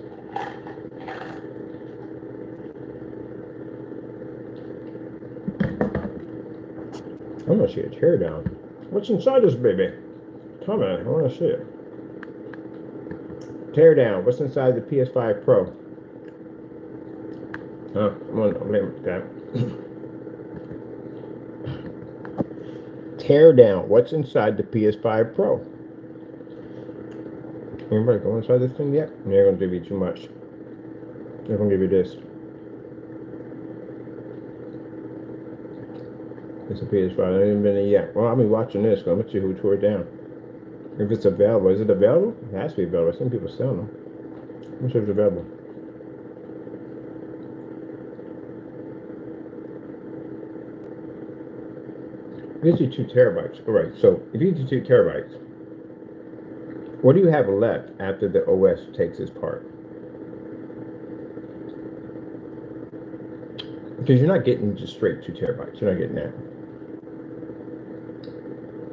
I'm gonna see a tear down. What's inside this baby? Tell me. I want to see it. Tear down. What's inside the PS5 Pro? Oh, I'm gonna blame that. tear down what's inside the PS5 Pro. Anybody go inside this thing yet? They're going to give you too much. They're going to give you this. It's a PS5. I haven't been in yet. Well, I'll be watching this. I'm going to see who tore it down. If it's available. Is it available? It has to be available. Some people sell them. I'm sure it's available. It gives you 2 terabytes. All right. So if you do 2 terabytes, what do you have left after the OS takes its part? Because you're not getting just straight 2 terabytes. You're not getting that.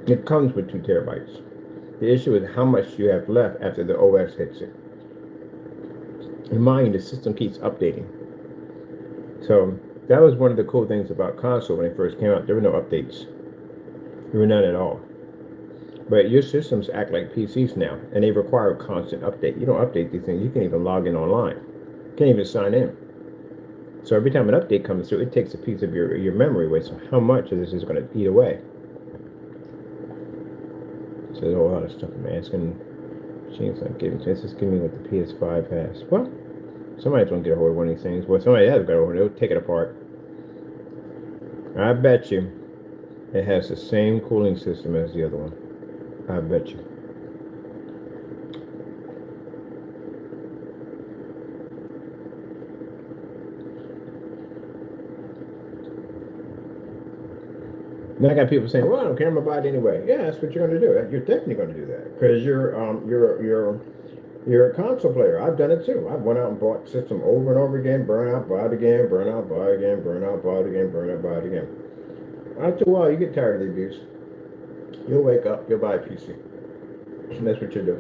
It comes with 2 terabytes. The issue is how much you have left after the OS hits it. In mind, the system keeps updating. So that was one of the cool things about console when it first came out. There were no updates. There were none at all. But your systems act like PCs now, and they require constant update. You don't update these things. You can't even log in online. You can't even sign in. So every time an update comes through, it takes a piece of your memory away. So how much of this is going to eat away? So there's a whole lot of stuff I'm asking. Machine's not giving. So it's just giving me what the PS5 has. Well, somebody's going to get a hold of one of these things. Well, somebody has got a hold of it. They'll take it apart. I bet you it has the same cooling system as the other one. I bet you. Then I got people saying, "Well, I don't care. I'm gonna buy it anyway." Yeah, that's what you're gonna do. You're definitely gonna do that because you're a console player. I've done it too. I've went out and bought system over and over again, burn out, buy it again, burn out, buy it again, burn out, buy it again, burn out, buy it again. After a while, you get tired of the abuse. You'll wake up, you'll buy a PC. And that's what you do.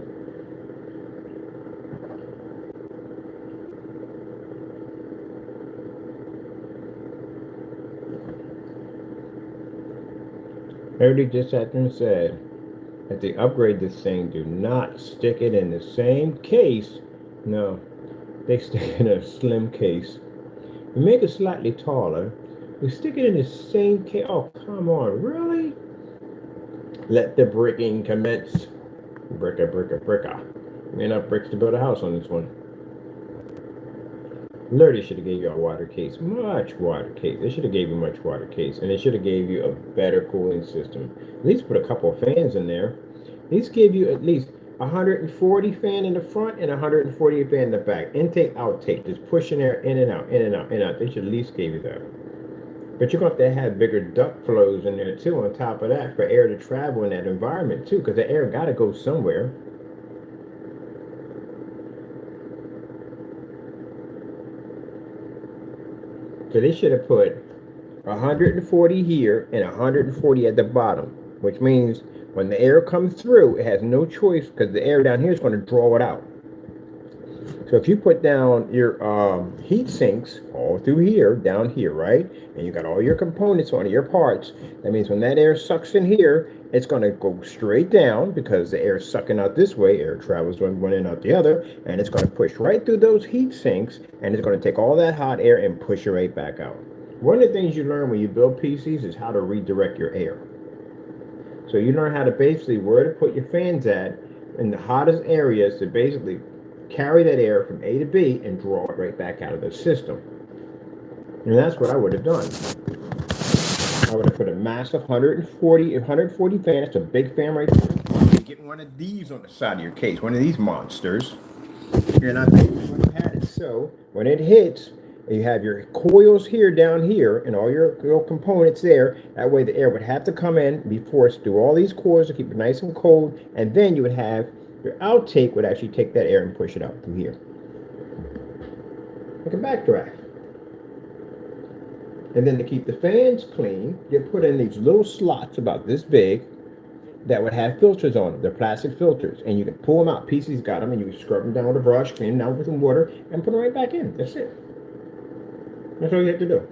Everybody just sat there and said, if they upgrade this thing, do not stick it in the same case. No, they stick it in a slim case. We make it slightly taller. We stick it in the same case. Oh, come on, really? Let the bricking commence. Bricka, bricka, bricka. Enough bricks to build a house on this one. Literally should have gave you a wider case, much wider case. They should have gave you much wider case, and they should have gave you a better cooling system. At least put a couple of fans in there. At least gave you at least 140 fan in the front and 140 fan in the back. Intake, outtake, just pushing air in and out, in and out, in and out. They should at least give you that. But you're going to have bigger duct flows in there too. On top of that, for air to travel in that environment too, because the air got to go somewhere. So they should have put 140 here and 140 at the bottom, which means when the air comes through, it has no choice because the air down here is going to draw it out. So if you put down your heat sinks all through here, down here, right? And you got all your components on your parts, that means when that air sucks in here, it's going to go straight down because the air is sucking out this way, air travels one end out the other, and it's going to push right through those heat sinks, and it's going to take all that hot air and push it right back out. One of the things you learn when you build PCs is how to redirect your air. So you learn how to basically where to put your fans at in the hottest areas to basically carry that air from A to B and draw it right back out of the system. And that's what I would have done. I would have put a massive 140 fan. It's a big fan right there. You get one of these on the side of your case, one of these monsters. And I would have had it so when it hits, you have your coils here, down here, and all your components there. That way the air would have to come in, be forced through all these coils to keep it nice and cold, and then you would have your outtake would actually take that air and push it out through here. Like a backdraft. And then to keep the fans clean, you put in these little slots about this big that would have filters on them. They're plastic filters. And you can pull them out. PC's got them, and you can scrub them down with a brush, clean them down with some water, and put them right back in. That's it. That's all you have to do.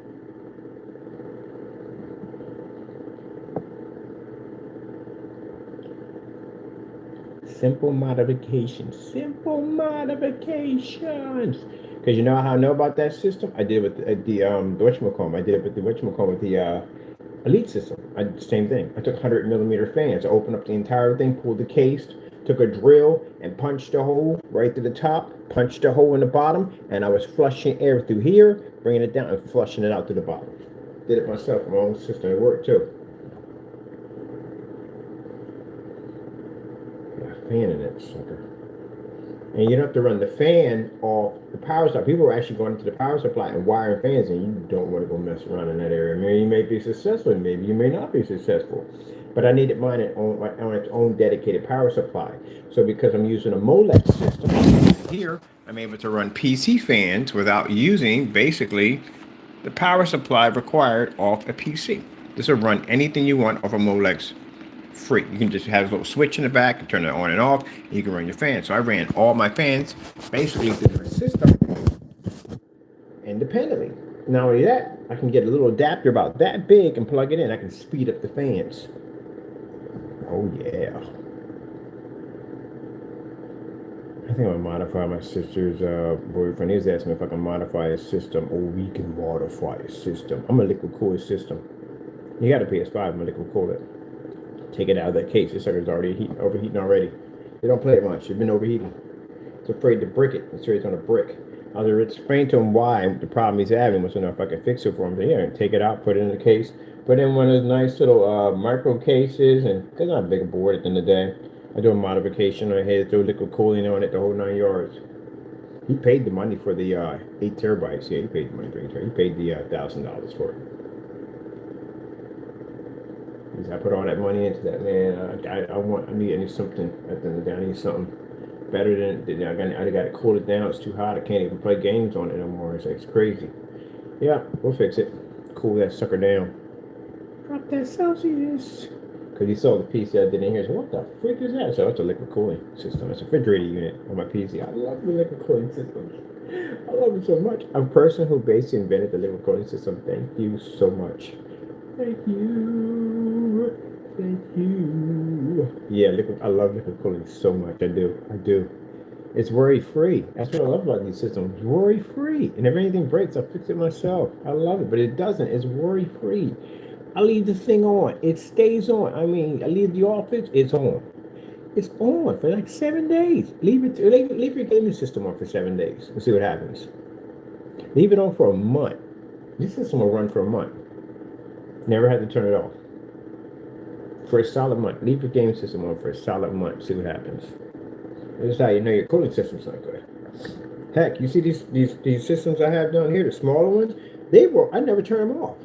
Simple modifications. Simple modifications. Because you know how I know about that system? I did it with the whatchamacallit. I did it with the whatchamacallit with Elite system. I did the same thing. I took 100 millimeter fans, I opened up the entire thing, pulled the case, took a drill and punched a hole right to the top, punched a hole in the bottom, and I was flushing air through here, bringing it down and flushing it out to the bottom. Did it myself, my own system. It worked too. Got a fan in that sucker. And you don't have to run the fan off the power supply. People are actually going into the power supply and wiring fans, and you don't want to go mess around in that area. I mean, you may be successful, maybe you may not be successful. But I needed mine on its own dedicated power supply. So because I'm using a Molex system here, I'm able to run PC fans without using basically the power supply required off a PC. This will run anything you want off a Molex free. You can just have a little switch in the back and turn it on and off, and you can run your fans. So I ran all my fans basically through the system independently. Not only that, I can get a little adapter about that big and plug it in. I can speed up the fans. Oh yeah. I think I'm gonna modify my sister's boyfriend. He was asking me if I can modify his system. Oh, we can modify his system. I'm gonna liquid cool his system. You got a PS5, I'm gonna liquid cool it. Take it out of that case. This sucker's already overheating already. They don't play it much. It's been overheating. It's afraid to brick it. It's afraid it's on a brick. I was explaining to him why the problem he's having was, if I could fix it for him. So yeah, take it out, put it in the case, put in one of those nice little micro cases, and because I'm a bigger board at the end of the day, I do a modification. I had to throw liquid cooling on it, the whole 9 yards. He paid the money for the 8 terabytes. Yeah, he paid the money for 8 terabytes. He paid the $1,000 for it. I put all that money into that, man. I need something at the end of the day. I need something better than I got to cool it down. It's too hot. I can't even play games on it no more. It's crazy. Yeah, we'll fix it. Cool that sucker down. Drop that Celsius. Because you saw the PC I did in here. So what the freak is that? So it's a liquid cooling system. It's a refrigerator unit on my PC. I love the liquid cooling system. I love it so much. I'm a person who basically invented the liquid cooling system. Thank you so much. Thank you. Thank you. Yeah, I love liquid cooling so much. I do. It's worry free. That's what I love about these systems. Worry free. And if anything breaks, I'll fix it myself. I love it. But it doesn't. It's worry free. I leave the thing on. It stays on. I mean, I leave the office, it's on. It's on for like 7 days. Leave your gaming system on for 7 days and see what happens. Leave it on for a month. This system will run for a month. Never had to turn it off. For a solid month. Leave your game system on for a solid month. See what happens. This is how you know your cooling system's not good. Heck, you see these systems I have down here, the smaller ones, I never turn them off.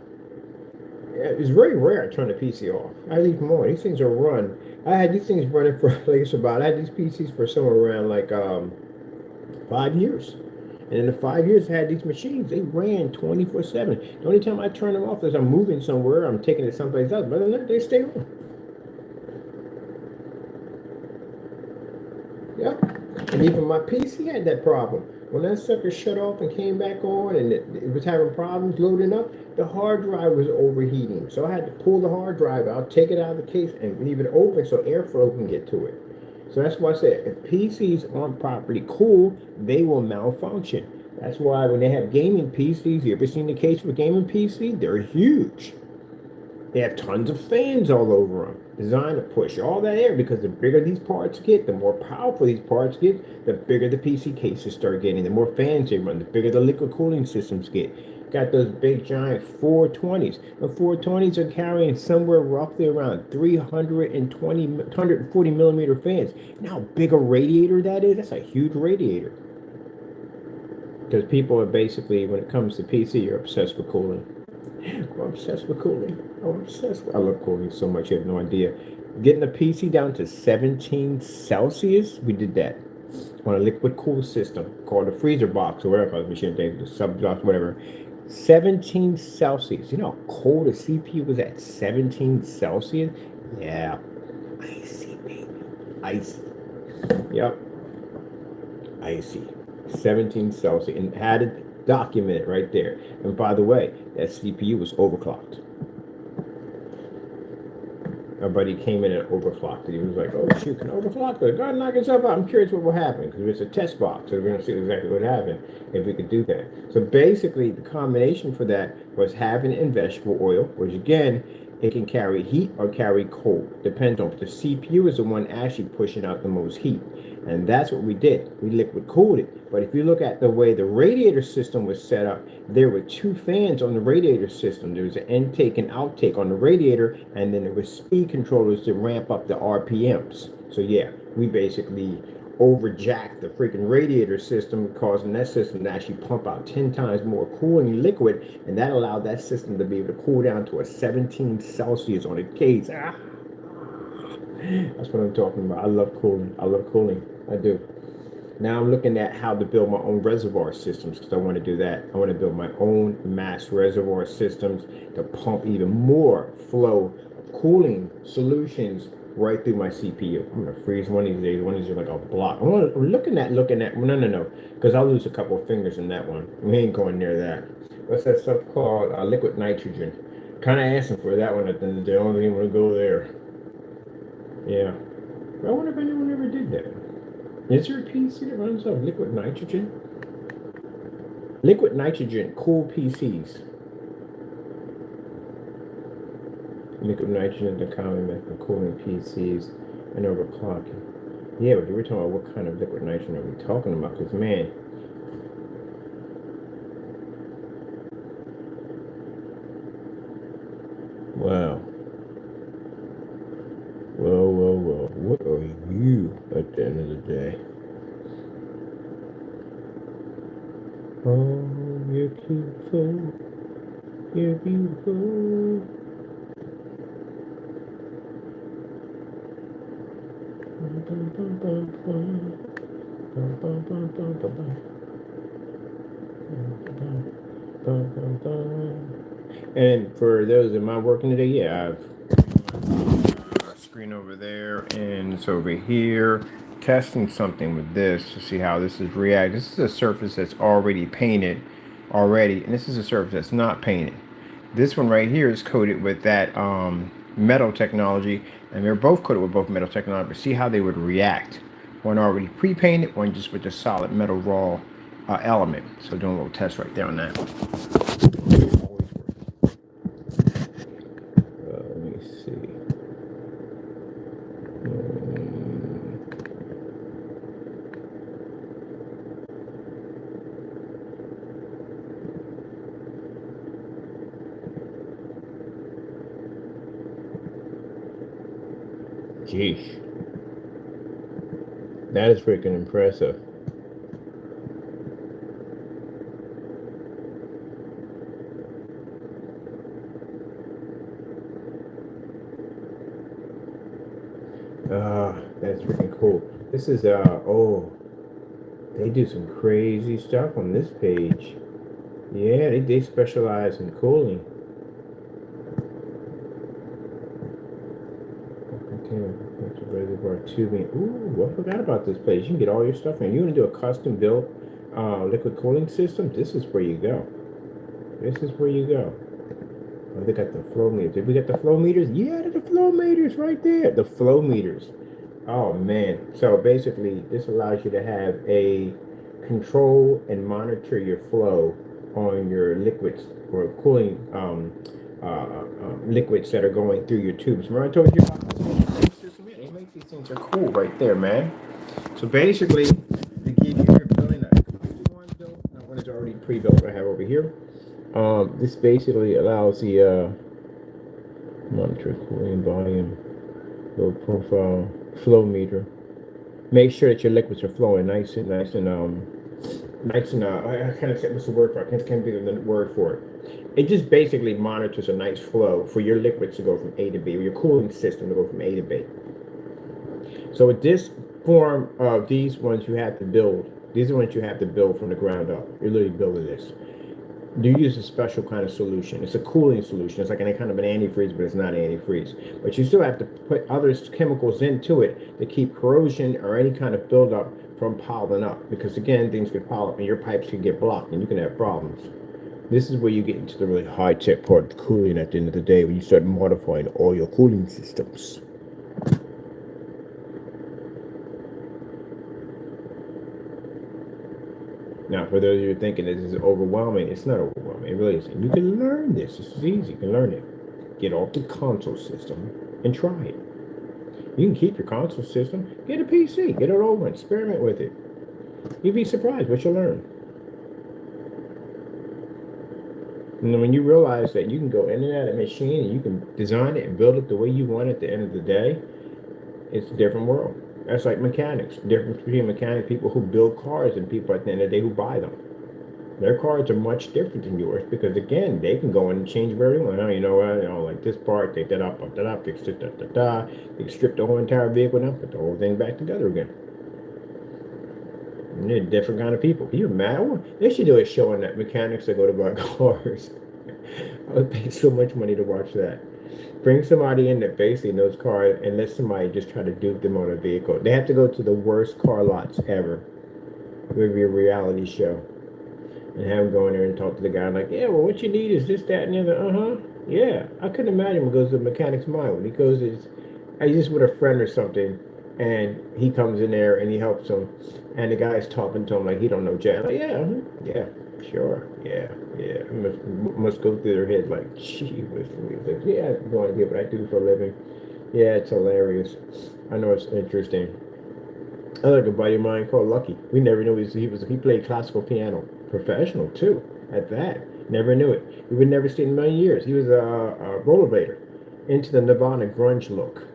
It's very rare I turn the PC off. I leave them on. These things are run. I had these things running for I had these PCs for somewhere around 5 years. And in the 5 years I had these machines, they ran 24/7. The only time I turn them off is I'm moving somewhere, I'm taking it someplace else, but other than that, they stay on. Yep. And even my PC had that problem. When that sucker shut off and came back on and it was having problems loading up, the hard drive was overheating. So I had to pull the hard drive out, take it out of the case, and leave it open so airflow can get to it. So that's why I said if PCs aren't properly cooled, they will malfunction. That's why when they have gaming PCs, you ever seen the case for gaming PC? They're huge. They have tons of fans all over them, designed to push all that air, because the bigger these parts get, the more powerful these parts get, the bigger the PC cases start getting, the more fans they run, the bigger the liquid cooling systems get. Got those big giant 420s. The 420s are carrying somewhere roughly around 140 millimeter fans. You know how big a radiator that is? That's a huge radiator. Because people are basically, when it comes to PC, you're obsessed with cooling. I'm obsessed with cooling. I love cooling so much, you have no idea. Getting the PC down to 17 Celsius, we did that on a liquid cool system called a freezer box or whatever the machine thing, the sub box, whatever. 17 Celsius. You know how cold a CPU was at 17 Celsius? Yeah. Icy, baby. Icy. Yep. Icy. 17 Celsius. And had it documented right there. And by the way, that CPU was overclocked. Our buddy came in and overclocked it. He was like, oh shoot, can I overclock it? Go ahead and knock yourself out. I'm curious what will happen, because it's a test box, so we're going to see exactly what happened if we could do that. So basically, the combination for that was having it in vegetable oil, which again, It can carry heat or carry cold. Depends on, the CPU is the one actually pushing out the most heat. And that's what we did. We liquid cooled it. But if you look at the way the radiator system was set up, there were two fans on the radiator system. There was an intake and outtake on the radiator, and then there was speed controllers to ramp up the RPMs. So yeah, we basically overjacked the freaking radiator system, causing that system to actually pump out 10 times more cooling liquid, and that allowed that system to be able to cool down to a 17 Celsius on its case. That's what I'm talking about. I love cooling. I love cooling. I do. Now I'm looking at how to build my own reservoir systems, because I want to do that. I want to build my own mass reservoir systems to pump even more flow of cooling solutions right through my CPU. I'm gonna freeze one of these days. One of these are like a block. I'm looking at. No, because I'll lose a couple of fingers in that one. We ain't going near that. What's that stuff called? Liquid nitrogen. Kind of asking for that one at the end of the day. I don't even want to go there. Yeah. But I wonder if anyone ever did that. Is there a PC that runs off liquid nitrogen? Liquid nitrogen, cool PCs. Liquid nitrogen is the common method for cooling PCs and overclocking. Yeah, but we're talking about what kind of liquid nitrogen are we talking about? Because, man, wow. Well. What are you at the end of the day? Oh, you're beautiful. You're beautiful. And for those, am I working today? Yeah, I've screen over there, and it's over here. Testing something with this to see how this is react. This is a surface that's already painted already, and this is a surface that's not painted. This one right here is coated with that metal technology, and they're both coated with both metal technology. But see how they would react. One already pre-painted, one just with the solid metal raw element. So doing a little test right there on that. Let me see. Geesh. That is freaking impressive. That's freaking cool. This is oh, they do some crazy stuff on this page. Yeah, they specialize in cooling. Okay, reservoir tubing. Ooh, I forgot about this place. You can get all your stuff in. You want to do a custom built liquid cooling system? This is where you go. This is where you go. Oh, they got the flow meters. Did we get the flow meters? Yeah, the flow meters right there. The flow meters. Oh man. So basically this allows you to have a control and monitor your flow on your liquids or cooling liquids that are going through your tubes. Remember I told you about this system? Yeah, they make these things are cool right there, man. So basically they give you your building a one built, one is already pre-built I have over here. This basically allows the monitor cooling volume, low profile, flow meter. Make sure that your liquids are flowing nice and I kind of said what's the word for it? I can't think of the word for it. It just basically monitors a nice flow for your liquids to go from A to B, or your cooling system to go from A to B. So with this form of these ones you have to build, these are ones you have to build from the ground up. You're literally building this. You use a special kind of solution. It's a cooling solution. It's like any kind of an antifreeze, but it's not antifreeze. But you still have to put other chemicals into it to keep corrosion or any kind of buildup from piling up. Because again, things could pile up and your pipes could get blocked and you can have problems. This is where you get into the really high-tech part of cooling at the end of the day, when you start modifying all your cooling systems. Now, for those of you thinking this is overwhelming, it's not overwhelming. It really isn't. You can learn this. This is easy. You can learn it. Get off the console system and try it. You can keep your console system, get a PC, get it over, experiment with it. You'd be surprised what you'll learn. And then when you realize that you can go in and out of a machine and you can design it and build it the way you want at the end of the day, it's a different world. That's like mechanics. The difference between mechanic people who build cars and people at the end of the day who buy them. Their cars are much different than yours because again, they can go in and change whatever they want. Oh, you know what? Like this part, take that up, put that up, fix it, da da da. They can strip the whole entire vehicle and put the whole thing back together again. And they're different kind of people. Can you imagine? They should do a show on that mechanics that go to buy cars. I would pay so much money to watch that. Bring somebody in that basically knows cars and let somebody just try to dupe them on a vehicle. They have to go to the worst car lots ever. It would be a reality show. And have him go in there and talk to the guy like, yeah, well, what you need is this, that, and the other. Uh-huh. Yeah. I couldn't imagine what goes to the mechanic's mind when he goes, he's just with a friend or something, and he comes in there and he helps him, and the guy's talking to him like he don't know jack. Like, yeah, yeah, sure, yeah, yeah. Must go through their head like, gee, like, yeah, I have no idea what I do for a living. Yeah, it's hilarious. I know it's interesting. I like a buddy of mine called Lucky. We never knew he played classical piano, professional too. At that, never knew it. We would never see him in a million years. He was a rollerblader, into the Nirvana grunge look.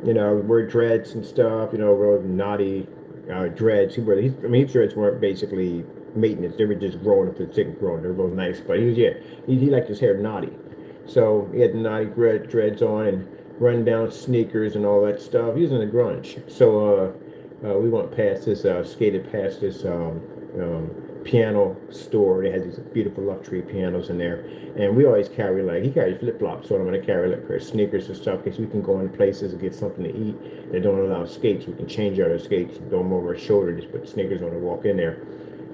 You know, wear dreads and stuff. You know, real naughty dreads. His dreads weren't basically maintenance. They were just growing up to the sake of growing. They were real nice, but he liked his hair naughty. So he had the naughty dreads on and run down sneakers and all that stuff. He was in the grunge. So we went past this, skated past this piano store. They had these beautiful luxury pianos in there. And we always carry he carried flip flops, so I'm going to carry like a pair of sneakers and stuff because we can go in places and get something to eat. They don't allow skates. We can change out our skates, throw them over our shoulder, just put sneakers on and walk in there.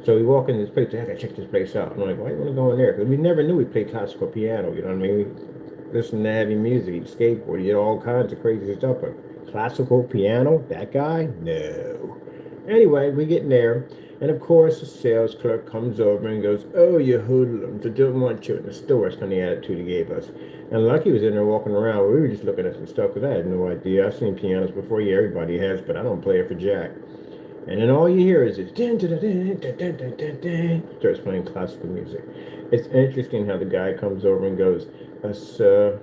So we walk in this place, I gotta check this place out. I'm like, why do you want to go in there? Because we never knew we played classical piano, you know what I mean? We listen to heavy music, skateboard, you get all kinds of crazy stuff, but classical piano, that guy? No. Anyway, we get in there, and of course the sales clerk comes over and goes, oh, you hoodlums, I don't want you in the store. It's kind of the attitude he gave us. And Lucky was in there walking around. We were just looking at some stuff because I had no idea. I've seen pianos before, yeah, everybody has, but I don't play it for jack. And then all you hear is this dun, dun, dun, dun, dun, dun, dun, dun, dun, starts playing classical music. It's interesting how the guy comes over and goes, sir,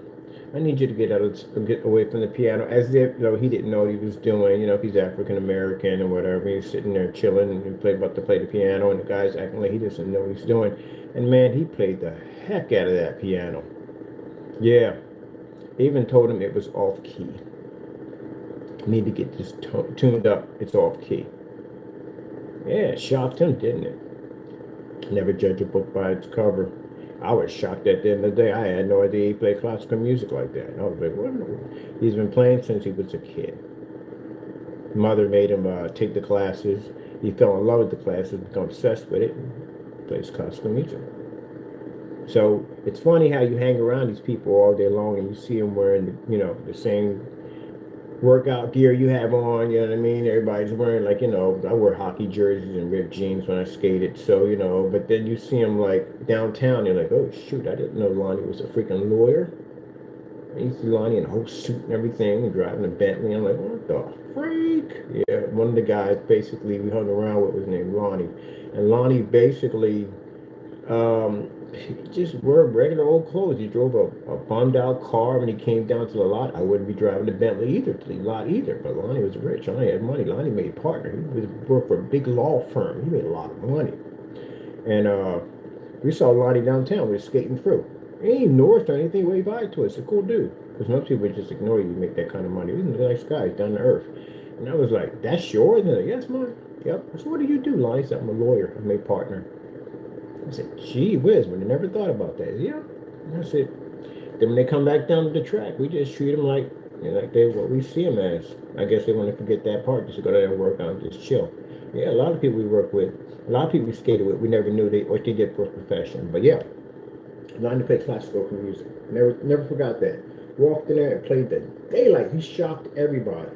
I need you to get away from the piano, as if he didn't know what he was doing. You know, if he's African American or whatever, he's sitting there chilling and about to play the piano, and the guy's acting like he doesn't know what he's doing. And man, he played the heck out of that piano. Yeah, even told him it was off key. Need to get this tuned up. It's off key. Yeah, it shocked him, didn't it? Never judge a book by its cover. I was shocked at the end of the day. I had no idea he played classical music like that. And I was like, what? He's been playing since he was a kid. Mother made him take the classes. He fell in love with the classes, become obsessed with it, and plays classical music. So it's funny how you hang around these people all day long and you see them wearing, the same workout gear you have on, you know what I mean? Everybody's wearing I wear hockey jerseys and ripped jeans when I skated, so, but then you see them downtown, you're like, oh shoot, I didn't know Lonnie was a freaking lawyer. You see Lonnie in a whole suit and everything, and driving a Bentley. I'm like, what the freak? Yeah, one of the guys basically we hung around with was named Lonnie. And Lonnie basically he just wore regular old clothes. He drove a bummed out car when he came down to the lot. I wouldn't be driving a Bentley either to the lot either. But Lonnie was rich. Lonnie had money. Lonnie made partner. He worked for a big law firm. He made a lot of money. And we saw Lonnie downtown. We were skating through. He ain't north or anything. Wave by to us. A cool dude. Because most people just ignore you. You make that kind of money. He's a nice guy. He's down to earth. And I was like, that's yours? And they're like, yes, mine. Yep. I said, what do you do, Lonnie? He said, I'm a lawyer. I made partner. I said, gee whiz, but I never thought about that. Yeah. And I said, then when they come back down to the track, we just treat them like they're what we see them as. I guess they want to forget that part, just to go there and work out and just chill. Yeah, a lot of people we work with, a lot of people we skated with, we never knew what they did for a profession. But yeah, learned to play classical music. Never forgot that. Walked in there and played the daylight. He shocked everybody.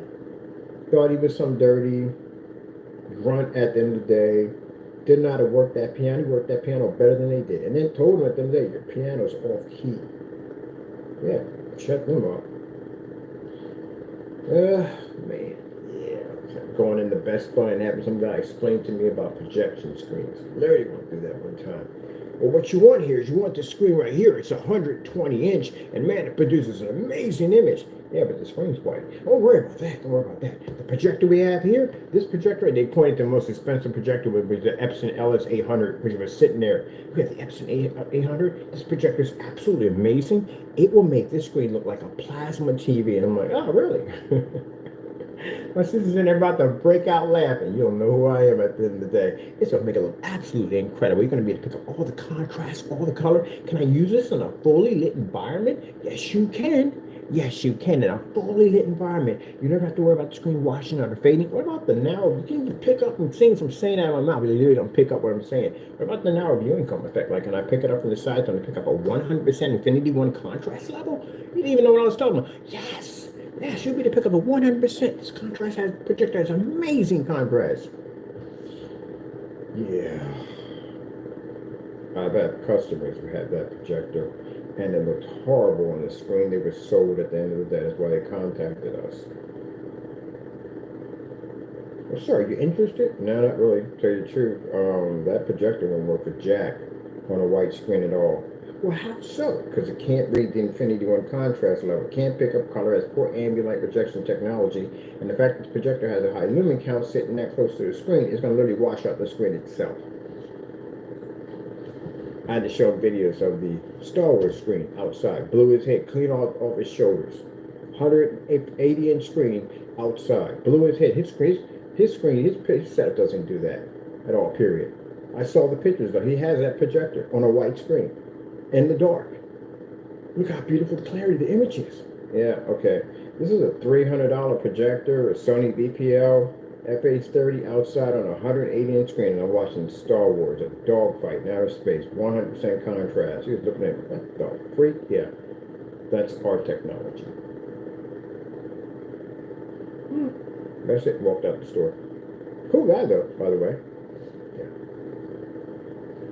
Thought he was some dirty grunt at the end of the day. Didn't know how to work that piano. He worked that piano better than they did. And then told him at the end of the day, your piano's off key. Yeah, check them out. Man, yeah. Going into Best Buy and having some guy explain to me about projection screens. Larry went through that one time. Well, what you want here is you want the screen right here. It's 120 inch, and man, it produces an amazing image. Yeah, but the screen's white. Don't worry about that. Don't worry about that. The projector we have here, this projector, they pointed to the most expensive projector, which was the Epson LS800, which was sitting there. We have the Epson 800. This projector is absolutely amazing. It will make this screen look like a plasma TV. And I'm like, oh, really? My sister's in there about to break out laughing. You don't know who I am at the end of the day. It's going to make it look absolutely incredible. You're going to be able to pick up all the contrast, all the color. Can I use this in a fully lit environment? Yes, you can. Yes, you can in a fully lit environment. You never have to worry about the screen washing out or fading. What about the narrow? You can pick up and things I'm saying out of my mouth. You literally don't pick up what I'm saying. What about the narrow viewing cone effect? Like, can I pick it up from the side? Can I pick up a 100% Infinity 1 contrast level? You didn't even know what I was talking about. Yes. Yeah, should be to pick up a 100%. This contrast has projector has amazing contrast. Yeah. I've had customers who had that projector and it looked horrible on the screen. They were sold at the end of the day. That's why they contacted us. Well, sir, you interested? No, not really. To tell you the truth, that projector won't work for Jack on a white screen at all. Well, how so? Because it can't read the Infinity 1 contrast level. It can't pick up color, has poor ambient light projection technology, and the fact that the projector has a high lumen count sitting that close to the screen is going to literally wash out the screen itself. I had to show videos of the Star Wars screen outside. Blew his head clean off his shoulders. 180-inch screen outside. Blew his head. His setup doesn't do that at all, period. I saw the pictures, though. He has that projector on a white screen in the dark. Look how beautiful the clarity of the image is. Yeah, okay. This is a $300 projector, a Sony VPL FH30 outside on a 180-inch screen, and I'm watching Star Wars, a dogfight in outer space, 100% contrast. He was looking at what the freak? Yeah, that's our technology. That's it. Walked out the store. Cool guy, though, by the way. Yeah.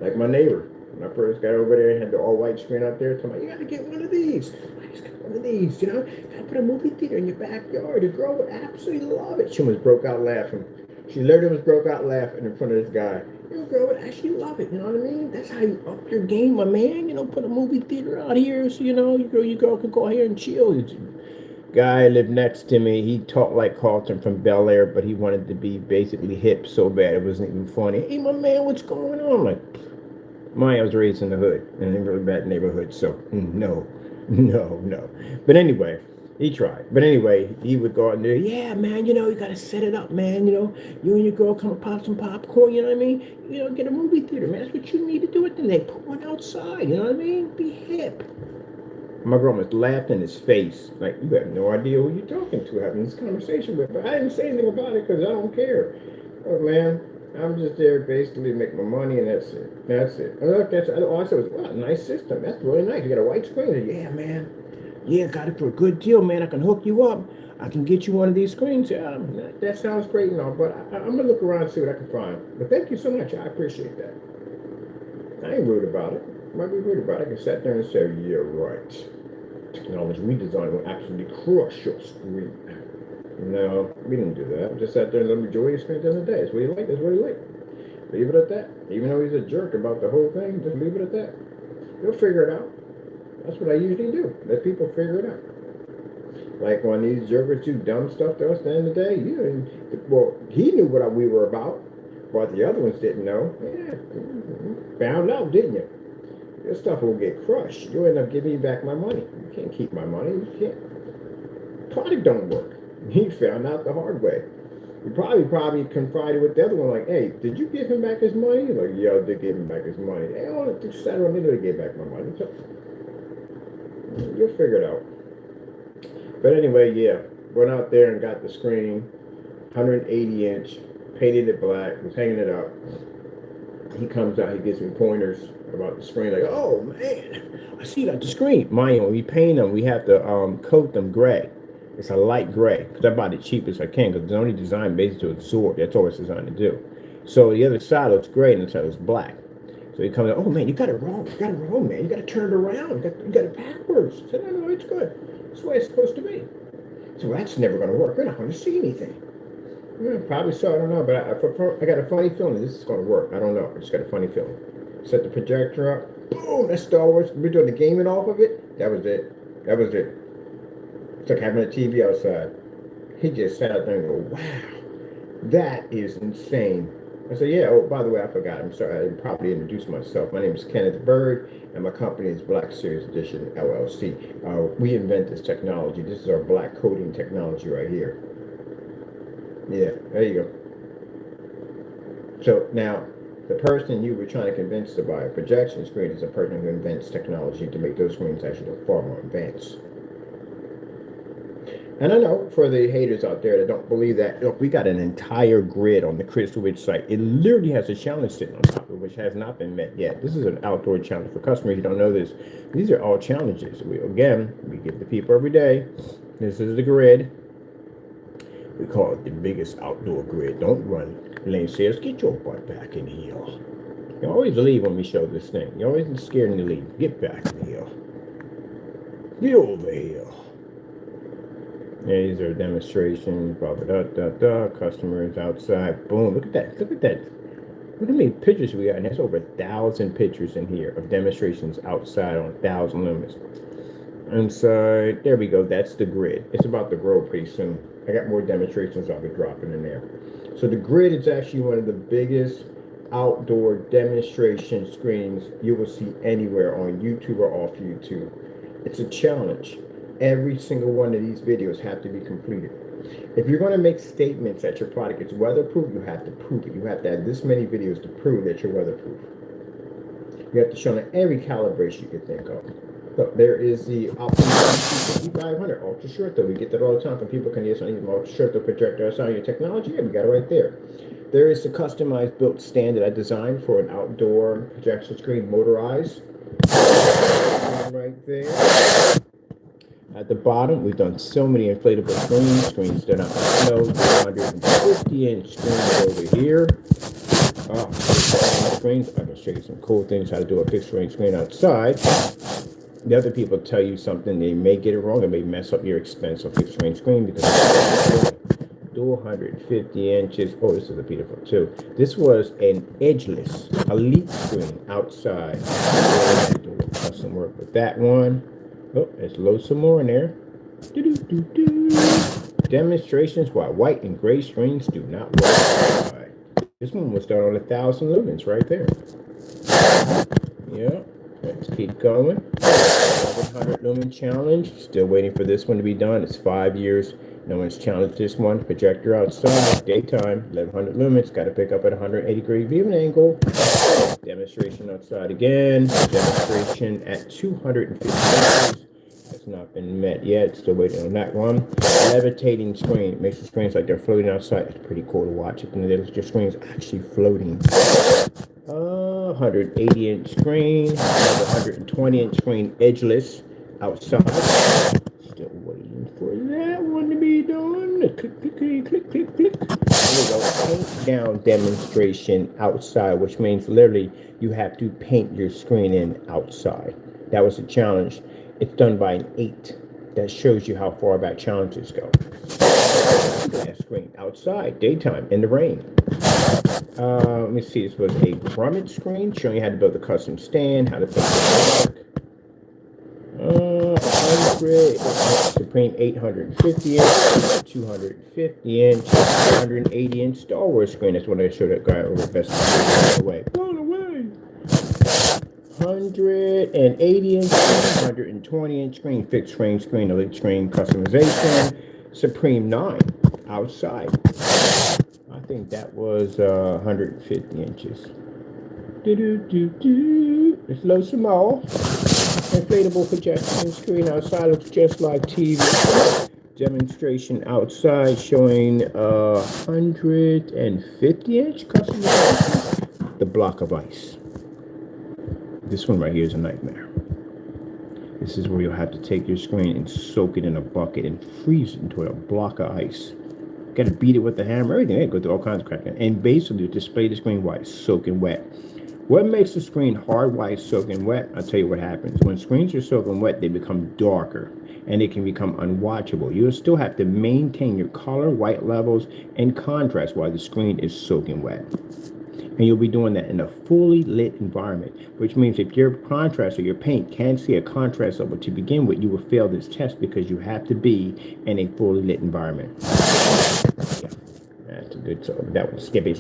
Like my neighbor. When I first got over there, had the all-white screen out there. Told me, you got to get one of these. I just got one of these, you know. Got to put a movie theater in your backyard. The girl would absolutely love it. She almost broke out laughing. She literally almost broke out laughing in front of this guy. Your girl would actually love it. You know what I mean? That's how you up your game, my man. You know, put a movie theater out here, so you know your girl can go out here and chill. Guy lived next to me. He talked like Carlton from Bel Air, but he wanted to be basically hip so bad it wasn't even funny. Hey, my man, what's going on? I'm like, I was raised in the hood, in a really bad neighborhood, so no. But anyway, he tried. But anyway, he would go out there, yeah, man, you know, you got to set it up, man, you know. You and your girl come and pop some popcorn, you know what I mean? You know, get a movie theater, man. That's what you need to do at the night. Put one outside, you know what I mean? Be hip. My girl almost laughed in his face. Like, you have no idea who you're talking to having this conversation with. But I didn't say anything about it because I don't care. Oh, man. I'm just there basically to make my money, and that's it. That's it. And look, all I said was, wow, nice system. That's really nice. You got a white screen. Said, yeah, man. Yeah, got it for a good deal, man. I can hook you up. I can get you one of these screens. Yeah, that sounds great and all, but I'm going to look around and see what I can find. But thank you so much. I appreciate that. I ain't rude about it. I might be rude about it. I can sit there and say, yeah, right. Technology we designed will absolutely crush your screen. No, we didn't do that. We just sat there and let me enjoy your screen the other day. That's what you like. That's what you like. Leave it at that. Even though he's a jerk about the whole thing, just leave it at that. He'll figure it out. That's what I usually do. Let people figure it out. Like when these jerkers do dumb stuff to us at the end of the day, well, he knew what we were about, but the other ones didn't know. Yeah, found out, didn't you? This stuff will get crushed. You'll end up giving me back my money. You can't keep my money. You can't. Product don't work. He found out the hard way. He probably confided with the other one, like, hey, did you give him back his money? Like, yeah, I did give him back his money. They all settled on me to give back my money. So, you'll figure it out. But anyway, yeah, went out there and got the screen, 180-inch, painted it black, was hanging it up. He comes out, he gives me pointers about the screen, like, oh, man, I see you got the screen. Mind when we paint them, we have to coat them gray. It's a light gray, because I bought it cheap as I can, because it's only designed basically to absorb. That's all it's designed to do. So the other side looks gray, and the side looks black. So he comes out, oh man, you got it wrong. You got it wrong, man. You got to turn it around. You got it backwards. I said, no, it's good. That's the way it's supposed to be. So that's never going to work. We're not going to see anything. Yeah, probably so. I don't know, but I got a funny feeling this is going to work. I don't know. I just got a funny feeling. Set the projector up. Boom! That's Star Wars. We're doing the gaming off of it. That was it. That was it. It's like having a TV outside. He just sat out there and go, wow, that is insane. I said, yeah, oh, by the way, I forgot. I'm sorry. I didn't properly introduce myself. My name is Kenneth Bird, and my company is Black Series Edition, LLC. We invent this technology. This is our black coding technology right here. Yeah, there you go. So now, the person you were trying to convince to buy a projection screen is a person who invents technology to make those screens actually look far more advanced. And I know for the haters out there that don't believe that, look, we got an entire grid on the Crystal Ridge site. It literally has a challenge sitting on top of it, which has not been met yet. This is an outdoor challenge for customers who don't know this. These are all challenges. We give the people every day. This is the grid. We call it the biggest outdoor grid. Don't run. Lane says, get your butt back in here. You always leave when we show this thing. You're always scared to leave. Get back in here. Get over here. These are demonstrations, blah, blah, blah, blah, customers outside. Boom. Look at that. Look at that. Look how many pictures we got. And there's over 1,000 pictures in here of demonstrations outside on 1,000 lumens. Inside, there we go. That's the grid. It's about to grow pretty soon. I got more demonstrations I'll be dropping in there. So the grid is actually one of the biggest outdoor demonstration screens you will see anywhere on YouTube or off YouTube. It's a challenge. Every single one of these videos have to be completed. If you're going to make statements that your product is weatherproof, you have to prove it. You have to have this many videos to prove that you're weatherproof. You have to show them every calibration you could think of. Look, there is the Optimus 5500 ultra short though. We get that all the time from people can use an ultra short though projector outside your technology. Yeah, we got it right there. There is the customized built stand that I designed for an outdoor projection screen, motorized. Right there. At the bottom, we've done so many inflatable screens that are snow, 150-inch screens over here. Screens. I'm going to show you some cool things how to do a fixed screen screen outside. The other people tell you something, they may get it wrong, they may mess up your expensive fixed screen screen because do 150 inches. Oh, this is a beautiful too. This was an edgeless elite screen outside. Do custom work with that one. Oh, let's load some more in there. Demonstrations why white and gray screens do not work outside. This one was done on 1,000 lumens right there. Yeah, let's keep going. 100 lumen challenge. Still waiting for this one to be done. It's 5 years. No one's challenged this one. Projector outside, daytime, 1100 lumens. Got to pick up at 180-degree viewing angle. Demonstration outside again. Demonstration at 250 inches. Has not been met yet. Still waiting on that one. Levitating screen. It makes the screens like they're floating outside. It's pretty cool to watch it. And your screen's actually floating. 180-inch screen. 120-inch screen, edgeless, outside. Still waiting for that one to be done. Click, click, click, click, click, click. There we go. Paint down demonstration outside, which means literally you have to paint your screen in outside. That was a challenge. It's done by an 8. That shows you how far back challenges go. That screen outside, daytime, in the rain. Let me see. This was a grommet screen showing you how to build a custom stand, how to put it 100 Supreme 850-inch, 250-inch, 180-inch Star Wars screen. That's what I showed that guy over best away. Blown away. 180-inch screen, 120-inch screen, fixed screen screen, elite screen customization, Supreme 9 outside. I think that was 150 inches. Let's load some more. Inflatable projection screen outside looks just like TV. Demonstration outside showing 150-inch customization. The block of ice. This one right here is a nightmare. This is where you'll have to take your screen and soak it in a bucket and freeze it into a block of ice. Got to beat it with the hammer, everything. Go through all kinds of crap. And basically display the screen while it's soaking wet. What makes the screen hard while it's soaking wet? I'll tell you what happens. When screens are soaking wet, they become darker and they can become unwatchable. You'll still have to maintain your color, white levels, and contrast while the screen is soaking wet. And you'll be doing that in a fully lit environment, which means if your contrast or your paint can't see a contrast level to begin with, you will fail this test because you have to be in a fully lit environment. Yeah, that's a good. So that was skip it.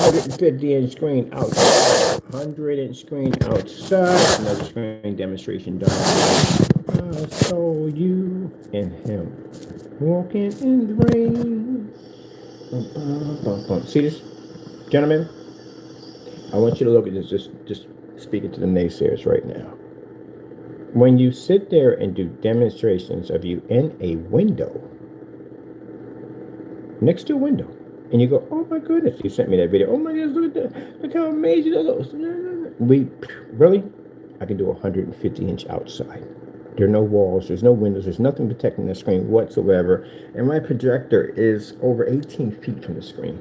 150-inch screen outside, 100-inch screen outside. Another screen demonstration done. I saw you and him walking in the rain. See this, gentlemen? I want you to look at this. Just speaking to the naysayers right now. When you sit there and do demonstrations of you in a window, next to a window, and you go, "Oh my goodness!" You sent me that video. "Oh my goodness! Look at that! Look how amazing that looks!" We really, I can do 150-inch outside. There are no walls. There's no windows. There's nothing protecting the screen whatsoever, and my projector is over 18 feet from the screen.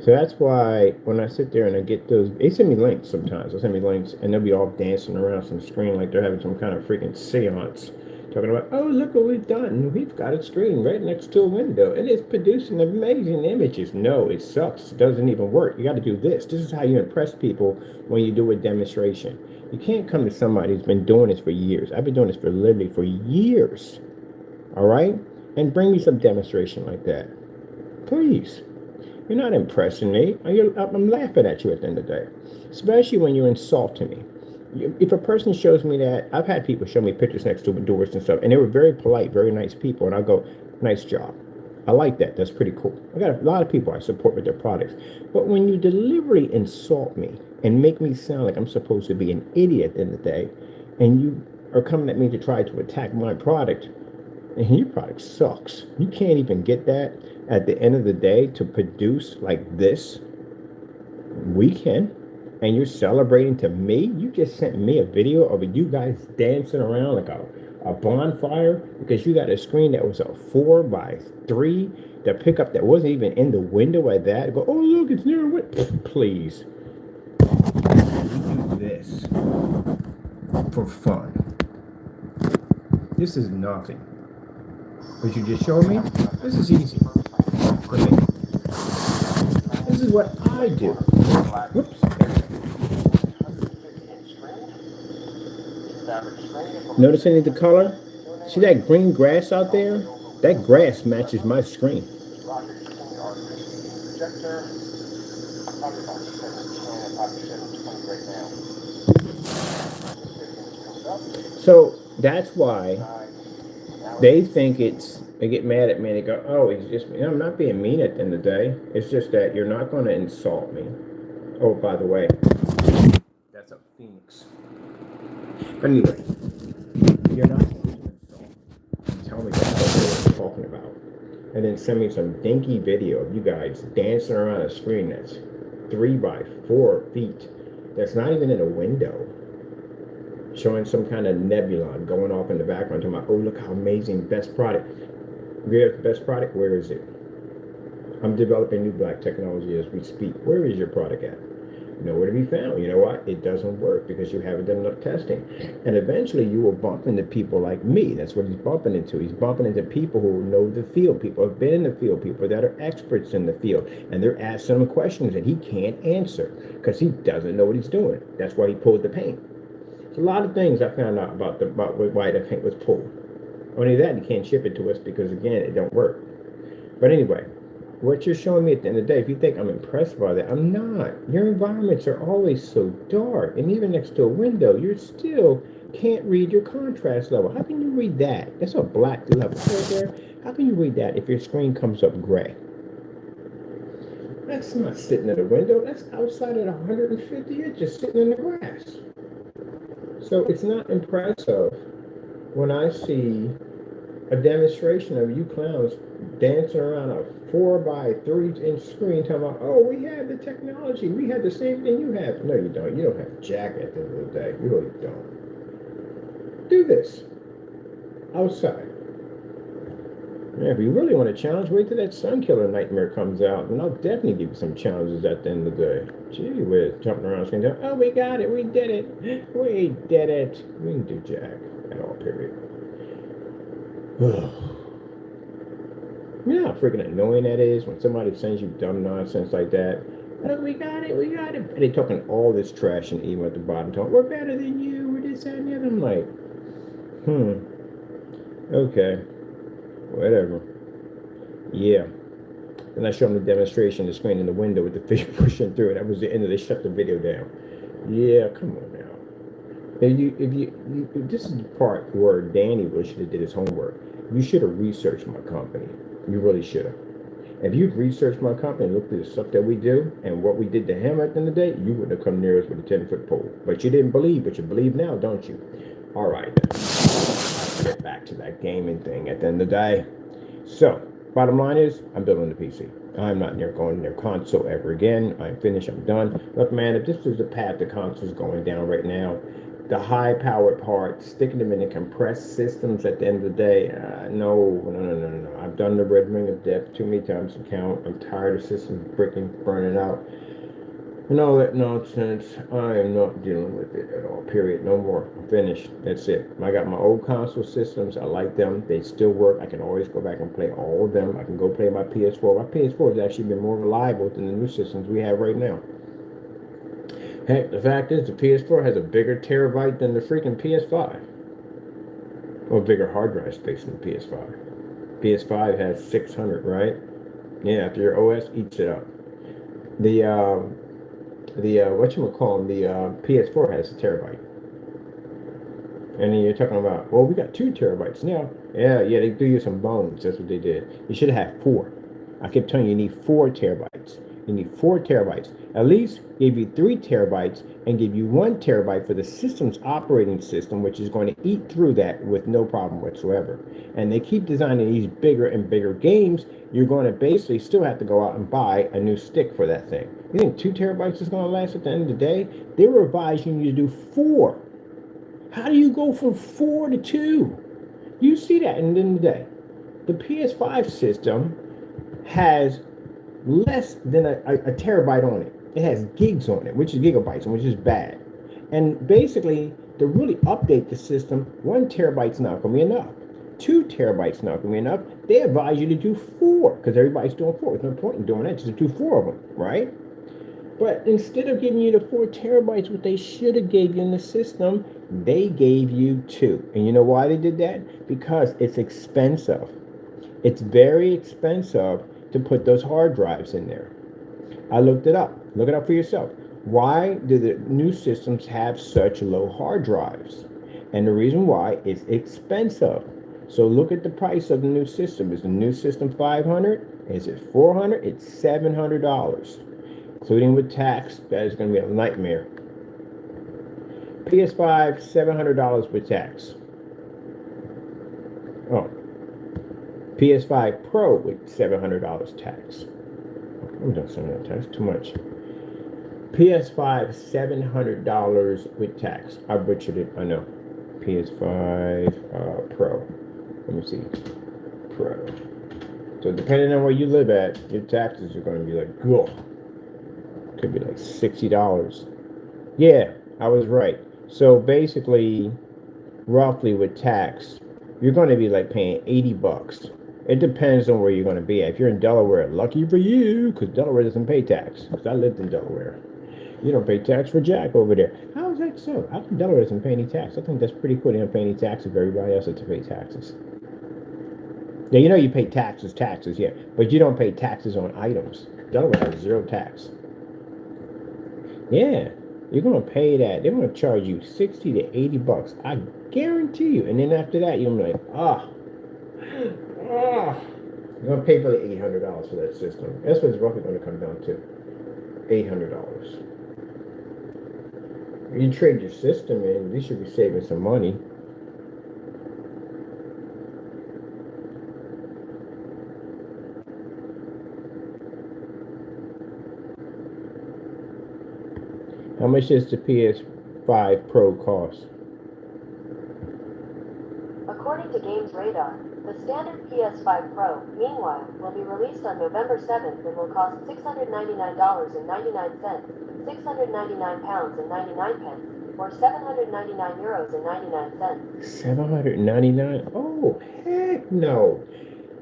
So that's why when I sit there and I get those, they send me links sometimes. They'll send me links and they'll be all dancing around some screen like they're having some kind of freaking seance. Talking about, "Oh, look what we've done. We've got a screen right next to a window and it's producing amazing images." No, it sucks. It doesn't even work. You got to do this. This is how you impress people when you do a demonstration. You can't come to somebody who's been doing this for years. I've been doing this for literally for years. All right? And bring me some demonstration like that. Please. You're not impressing me. I'm laughing at you at the end of the day, especially when you're insulting me. If a person shows me that, I've had people show me pictures next to doors and stuff, and they were very polite, very nice people, and I go, "Nice job. I like that. That's pretty cool." I got a lot of people I support with their products. But when you deliberately insult me and make me sound like I'm supposed to be an idiot at the end of the day, and you are coming at me to try to attack my product, and your product sucks. You can't even get that at the end of the day to produce like this. We can. And you're celebrating to me? You just sent me a video of you guys dancing around like a bonfire because you got a screen that was a 4x3, the pickup that wasn't even in the window at that. Go, "Oh, look, it's near a window." Please. We do this for fun. This is nothing. What you just showed me, this is easy for me. This is what I do. Whoops. Notice any of the color? See that green grass out there? That grass matches my screen. So that's why they think they get mad at me. They go, "Oh, he's just," I'm not being mean at the end of the day. It's just that you're not going to insult me. Oh, by the way, that's a phoenix. But anyway, you're not supposed to insult me. Tell me what you're talking about. And then send me some dinky video of you guys dancing around a screen that's 3x4 feet. That's not even in a window. Showing some kind of nebula going off in the background, talking about, "Oh, look how amazing, best product." Where's the best product? Where is it? I'm developing new black technology as we speak. Where is your product at? Nowhere to be found. You know what? It doesn't work because you haven't done enough testing. And eventually you will bump into people like me. That's what he's bumping into. He's bumping into people who know the field, people who have been in the field, people that are experts in the field. And they're asking him questions that he can't answer because he doesn't know what he's doing. That's why he pulled the paint. A lot of things I found out about why the paint was pulled. Only that you can't ship it to us because again it don't work. But anyway, what you're showing me at the end of the day, if you think I'm impressed by that, I'm not. Your environments are always so dark, and even next to a window, you still can't read your contrast level. How can you read that? That's a black level right there. How can you read that if your screen comes up gray? That's not sitting at a window. That's outside at 150 inches sitting in the grass. So it's not impressive when I see a demonstration of you clowns dancing around a 4x3-inch screen talking about, "Oh, we have the technology. We have the same thing you have." No, you don't. You don't have jack at the end of the day. You really don't. Do this outside. Yeah, if you really want a challenge, wait till that Sun Killer Nightmare comes out, and I'll definitely give you some challenges at the end of the day. Gee whiz, jumping around screen time. Oh, we got it, we did it, we did it. We didn't do jack at all, period. You know how freaking annoying that is when somebody sends you dumb nonsense like that. Oh, we got it, we got it. And they talking all this trash and email at the bottom, talking, we're better than you, we're this, that, and the other. I'm like, okay, whatever. Yeah. And I showed them the demonstration, the screen in the window with the fish pushing through. That was the end of. They shut the video down. Yeah, come on now. This is the part where Danny really should have did his homework. You should have researched my company. You really should have. If you'd researched my company and looked at the stuff that we do and what we did to him at the end of the day, you wouldn't have come near us with a 10-foot pole. But you didn't believe, but you believe now, don't you? All right. Get back to that gaming thing at the end of the day. So, bottom line is, I'm building the PC. I'm not near going near console ever again. I'm finished. I'm done. Look, man, if this is the path the console's going down right now, the high-powered parts, sticking them in the compressed systems at the end of the day, no. I've done the red ring of death too many times to count. I'm tired of systems breaking, burning out. And all that nonsense, I am not dealing with it at all. Period. No more. I'm finished. That's it. I got my old console systems. I like them. They still work. I can always go back and play all of them. I can go play my PS4. My PS4 has actually been more reliable than the new systems we have right now. Heck, the fact is, the PS4 has a bigger terabyte than the freaking PS5. Or bigger hard drive space than the PS5. PS5 has 600, right? Yeah, after your OS eats it up. The whatchamacallit, the PS4 has a terabyte. And then you're talking about, well, we got 2 terabytes now. Yeah, they do you some bones. That's what they did. You should have 4. I kept telling you, you need 4 terabytes. You need 4 terabytes. At least give you 3 terabytes and give you 1 terabyte for the system's operating system, which is going to eat through that with no problem whatsoever. And they keep designing these bigger and bigger games. You're going to basically still have to go out and buy a new stick for that thing. You think 2 terabytes is going to last at the end of the day? They were advising you to do 4. How do you go from 4 to 2? You see that in the end of the day. The PS5 system has less than a terabyte on it. It has gigs on it, which is gigabytes, which is bad. And basically, to really update the system, 1 terabyte's not going to be enough. 2 terabytes not going to be enough. They advise you to do 4 because everybody's doing 4. There's no point in doing that. Just do 4 of them, right? But instead of giving you the 4 terabytes, what they should have gave you in the system, they gave you 2. And you know why they did that? Because it's expensive. It's very expensive to put those hard drives in there. I looked it up. Look it up for yourself. Why do the new systems have such low hard drives? And the reason why is expensive. So look at the price of the new system. Is the new system $500? Is it $400? It's $700. Including with tax, that is going to be a nightmare. PS5, $700 with tax. Oh, PS5 Pro with $700 tax. I'm done saying that tax, too much. PS5, $700 with tax. I butchered it, I know. PS5 Pro. Let me see. Pro. So depending on where you live at, your taxes are going to be like, whoa. Could be like $60. Yeah, I was right. So basically, roughly with tax, you're going to be like paying $80. It depends on where you're going to be at. If you're in Delaware, lucky for you, because Delaware doesn't pay tax. Because I lived in Delaware. You don't pay tax for jack over there. How is that so? How come Delaware doesn't pay any tax? I think that's pretty cool. They don't pay any tax if everybody else has to pay taxes. Yeah, you know you pay taxes, yeah. But you don't pay taxes on items. Delaware has 0 tax. Yeah, you're gonna pay that. They're gonna charge you $60 to $80. I guarantee you. And then after that, you're gonna be like, you're gonna pay for the $800 for that system. That's what it's roughly gonna come down to. $800. You trade your system in, at least you'll be saving some money. How much does the PS5 Pro cost? According to Games Radar, The standard PS5 Pro, meanwhile, will be released on November 7th and will cost $699.99, £699.99, or €799.99. 799. Oh, heck no.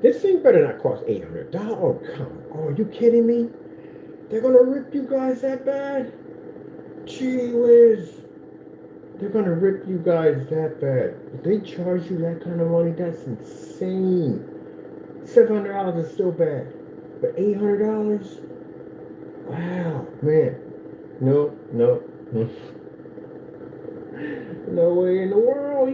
This thing better not cost $800. Oh, come on. Are you kidding me? They're gonna rip you guys that bad? Gee whiz. They're gonna rip you guys that bad. If they charge you that kind of money, that's insane. $700 is still bad. But $800? Wow, man. No, no, no. No way in the world.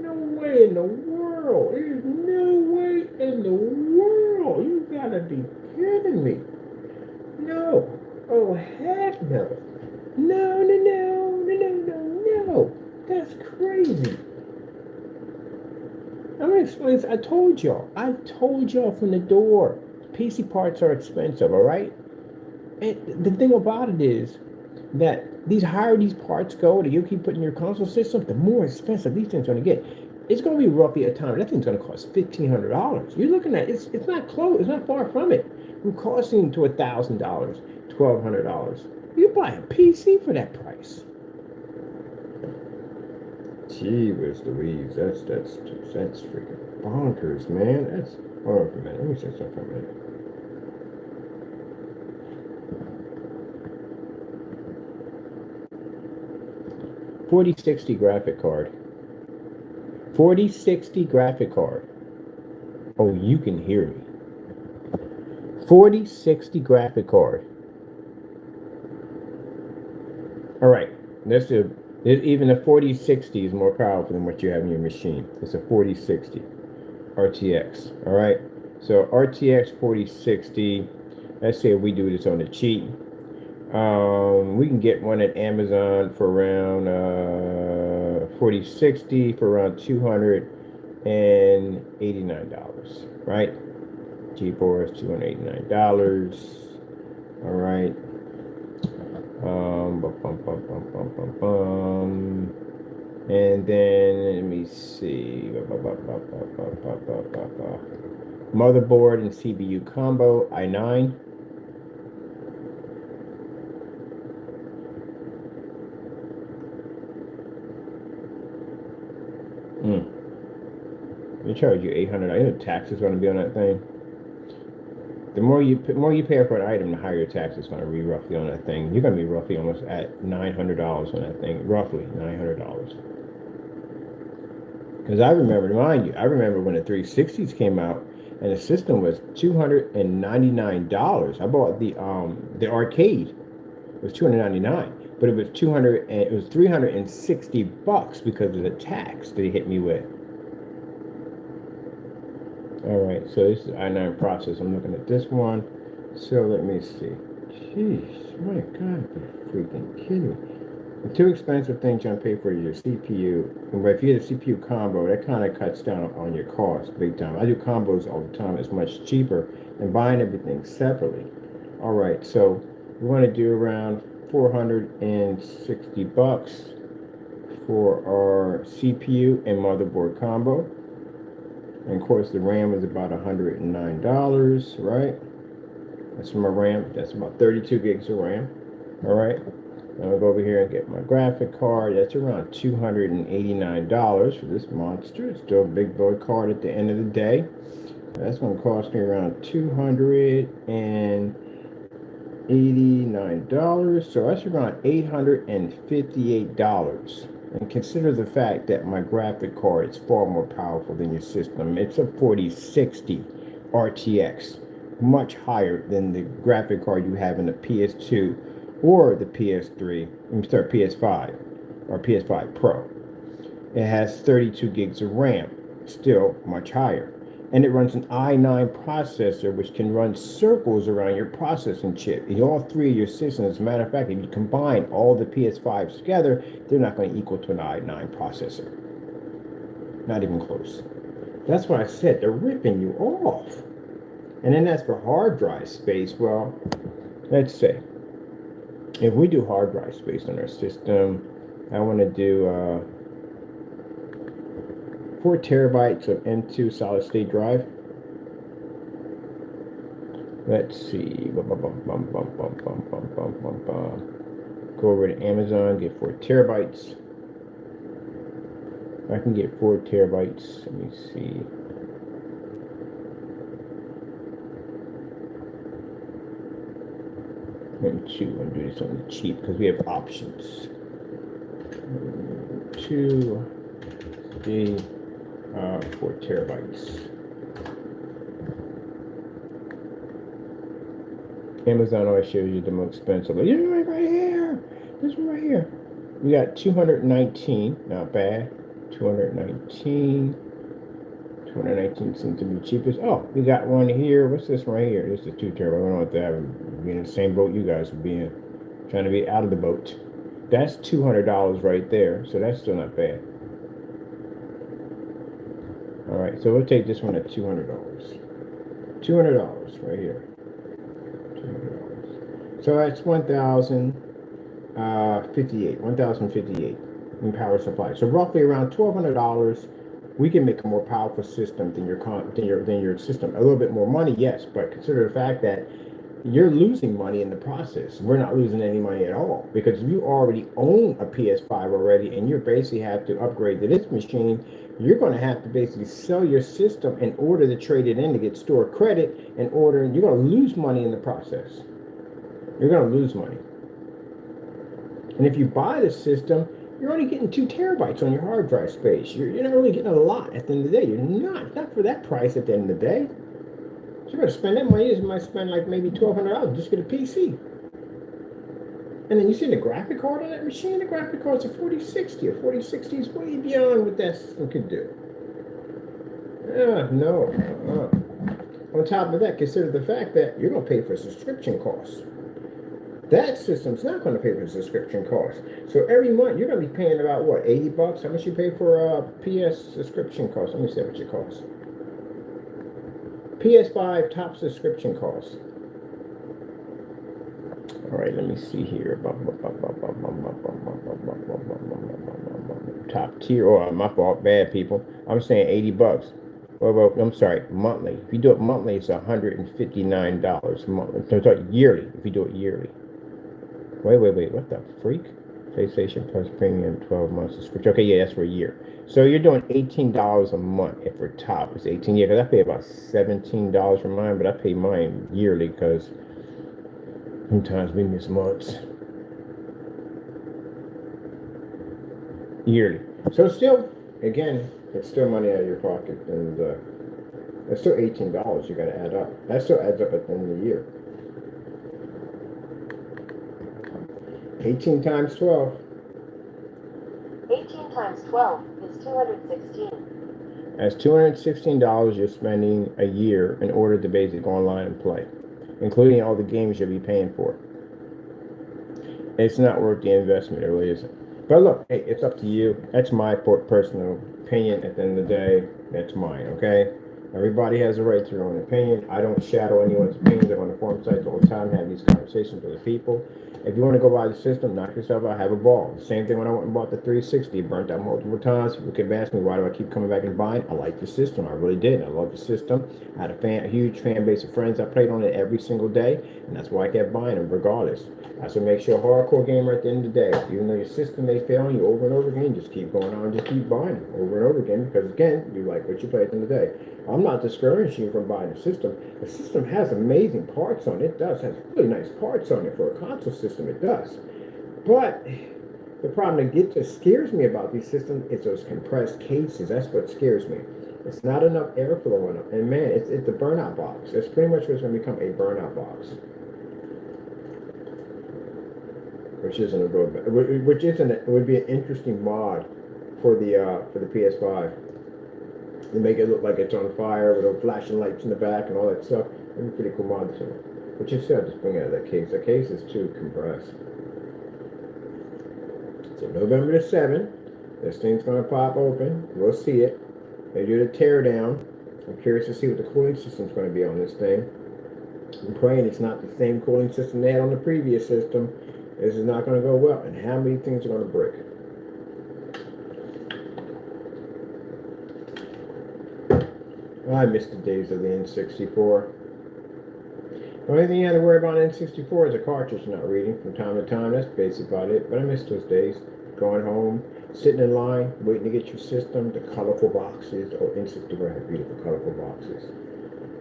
No way in the world. There's no way in the world. You gotta be kidding me. No. Oh, heck no. No, no, no, no, no, no, no. That's crazy. I'm gonna explain this. I told y'all from the door. PC parts are expensive, all right? And the thing about it is that these higher these parts go that you keep putting in your console system, the more expensive these things are gonna get. It's gonna be roughly a time that thing's gonna cost $1,500. You're looking at it's not close, it's not far from it. We're costing to $1,000, $1,200. You buy a PC for that price. Gee whiz Louise, that's freaking bonkers, man. That's hold on for a minute. Let me say something for a minute. $4060 graphic card. 4060 graphic card. Oh, you can hear me. 4060 graphic card. All right, even a 4060 is more powerful than what you have in your machine. It's a 4060 RTX. All right, so RTX 4060. Let's say we do this on a cheap. We can get one at Amazon for around 4060 for around $289, right? GeForce $289. All right. And then let me see. Motherboard and CPU combo i9. They charge you $800. You know tax is going to be on that thing. The more you pay for an item, the higher your tax is going to be roughly on that thing. You're going to be roughly almost at $900 on that thing. Roughly $900. Because I remember when the 360s came out and the system was $299. I bought the arcade. It was $299, but it was $360 because of the tax they hit me with. All right, so this is i9 process. I'm looking at this one. So let me see. Jeez, my God, you're freaking kidding me. The two expensive things you're gonna pay for is your CPU. But if you get a CPU combo, that kind of cuts down on your cost big time. I do combos all the time. It's much cheaper than buying everything separately. All right, so we want to do around $460 for our CPU and motherboard combo. And of course, the RAM is about $109, right? That's for my RAM. That's about 32 gigs of RAM. All right. I'm gonna go over here and get my graphic card. That's around $289 for this monster. It's still a big boy card at the end of the day. That's gonna cost me around $289. So that's around $858. And consider the fact that my graphic card is far more powerful than your system. It's a 4060 RTX, much higher than the graphic card you have in the PS2 or the PS5 or PS5 Pro. It has 32 gigs of RAM, still much higher. And it runs an i9 processor, which can run circles around your processing chip. In all three of your systems, as a matter of fact, if you combine all the PS5s together, they're not going to equal to an i9 processor. Not even close. That's what I said. They're ripping you off. And then as for hard drive space, well, let's say, if we do hard drive space on our system, I want to do 4 terabytes of M2 solid state drive. Let's see. Go over to Amazon, get 4 terabytes. I can get 4 terabytes. Let me see. I'm going to do this on the cheap because we have options. 2, 3, 4 terabytes. Amazon always shows you the most expensive. Like, right here. This one right here. We got 219. Not bad. 219. 219 seems to be the cheapest. Oh, we got one here. What's this right here? This is 2 terabytes. I don't know what that would be in the same boat you guys would be in. Trying to be out of the boat. That's $200 right there. So that's still not bad. All right. So we'll take this one at $200. $200 right here. $200. So that's 1,058 in power supply. So roughly around $1,200. We can make a more powerful system than your system. A little bit more money, yes, but consider the fact that you're losing money in the process. We're not losing any money at all because if you already own a PS5 already and you basically have to upgrade to this machine, you're going to have to basically sell your system in order to trade it in to get store credit you're going to lose money in the process. You're going to lose money. And if you buy the system, you're only getting 2 terabytes on your hard drive space. You're not really getting a lot at the end of the day. You're not for that price at the end of the day. So you're going to spend that money. You might spend like maybe $1,200 just to get a PC. And then you see the graphic card on that machine. The graphic card's a 4060. A 4060 is way beyond what that system could do. No. On top of that, consider the fact that you're going to pay for subscription costs. That system's not going to pay for subscription costs. So every month you're going to be paying about what, $80? How much you pay for a PS subscription cost? Let me see how much it costs. PS5 top subscription costs. All right, let me see here. Top tier. Oh, my fault. Bad people. I'm saying $80. Well, I'm sorry, monthly. If you do it monthly, it's $159 monthly. So yearly. If you do it yearly. Wait, what the freak? PlayStation Plus Premium 12 months subscription. Okay, yeah, that's for a year. So you're doing $18 a month if for top. It's 18, yeah, because I pay about $17 for mine, but I pay mine yearly because sometimes we miss months. Yearly. So still, again, it's still money out of your pocket, and it's still $18 you got to add up. That still adds up at the end of the year. 18 times 12. 18 times 12 is 216. That's $216 you're spending a year in order to basically go online and play, including all the games you'll be paying for. It's not worth the investment, it really isn't. But look, hey, it's up to you. That's my personal opinion at the end of the day. That's mine, okay? Everybody has a right to their own opinion. I don't shadow anyone's opinions. I'm on the forum sites all the time, have these conversations with the people. If you want to go buy the system, knock yourself out, have a ball. Same thing when I went and bought the 360. It burnt out multiple times. People kept asking me, why do I keep coming back and buying? I like the system. I really did. I love the system. I had a huge fan base of friends. I played on it every single day, and that's why I kept buying them regardless. That's what makes you a hardcore gamer at the end of the day. Even though your system may fail on you over and over again, just keep going on and just keep buying them over and over again because, again, you like what you play at the end of the day. I'm not discouraging you from buying the system. The system has amazing parts on it. It does have really nice parts on it for a console system. It does. But the problem that scares me about these systems is those compressed cases. That's what scares me. It's not enough airflow in them. And man, it's the burnout box. It's pretty much what's going to become a burnout box. Which isn't a good, it would be an interesting mod for the PS5. They make it look like it's on fire with those flashing lights in the back and all that stuff. It'd be pretty cool mod to it. But you still just bring out that case. The case is too compressed. So November the 7th, this thing's gonna pop open. We'll see it. They do the tear down. I'm curious to see what the cooling system's gonna be on this thing. I'm praying it's not the same cooling system they had on the previous system. This is not gonna go well. And how many things are gonna break? I miss the days of the N64. The only thing you had to worry about on N64 is a cartridge not reading from time to time. That's basically about it. But I miss those days. Going home, sitting in line, waiting to get your system, the colorful boxes. Oh, N64 had beautiful colorful boxes.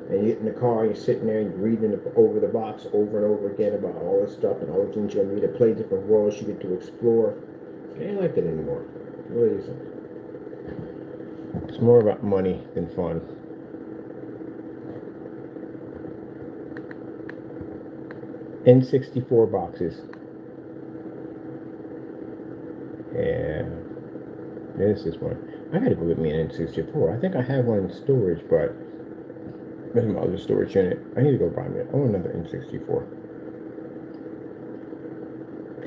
And you get in the car, you're sitting there, and you're reading over the box over and over again about all this stuff and all the things you'll need to play, different worlds you get to explore. It ain't like that anymore. It really isn't. It's more about money than fun. N64 boxes. Yeah. This is one. I gotta go get me an N64. I think I have one in storage, but there's my other storage unit. I need to go buy me. I want another N64.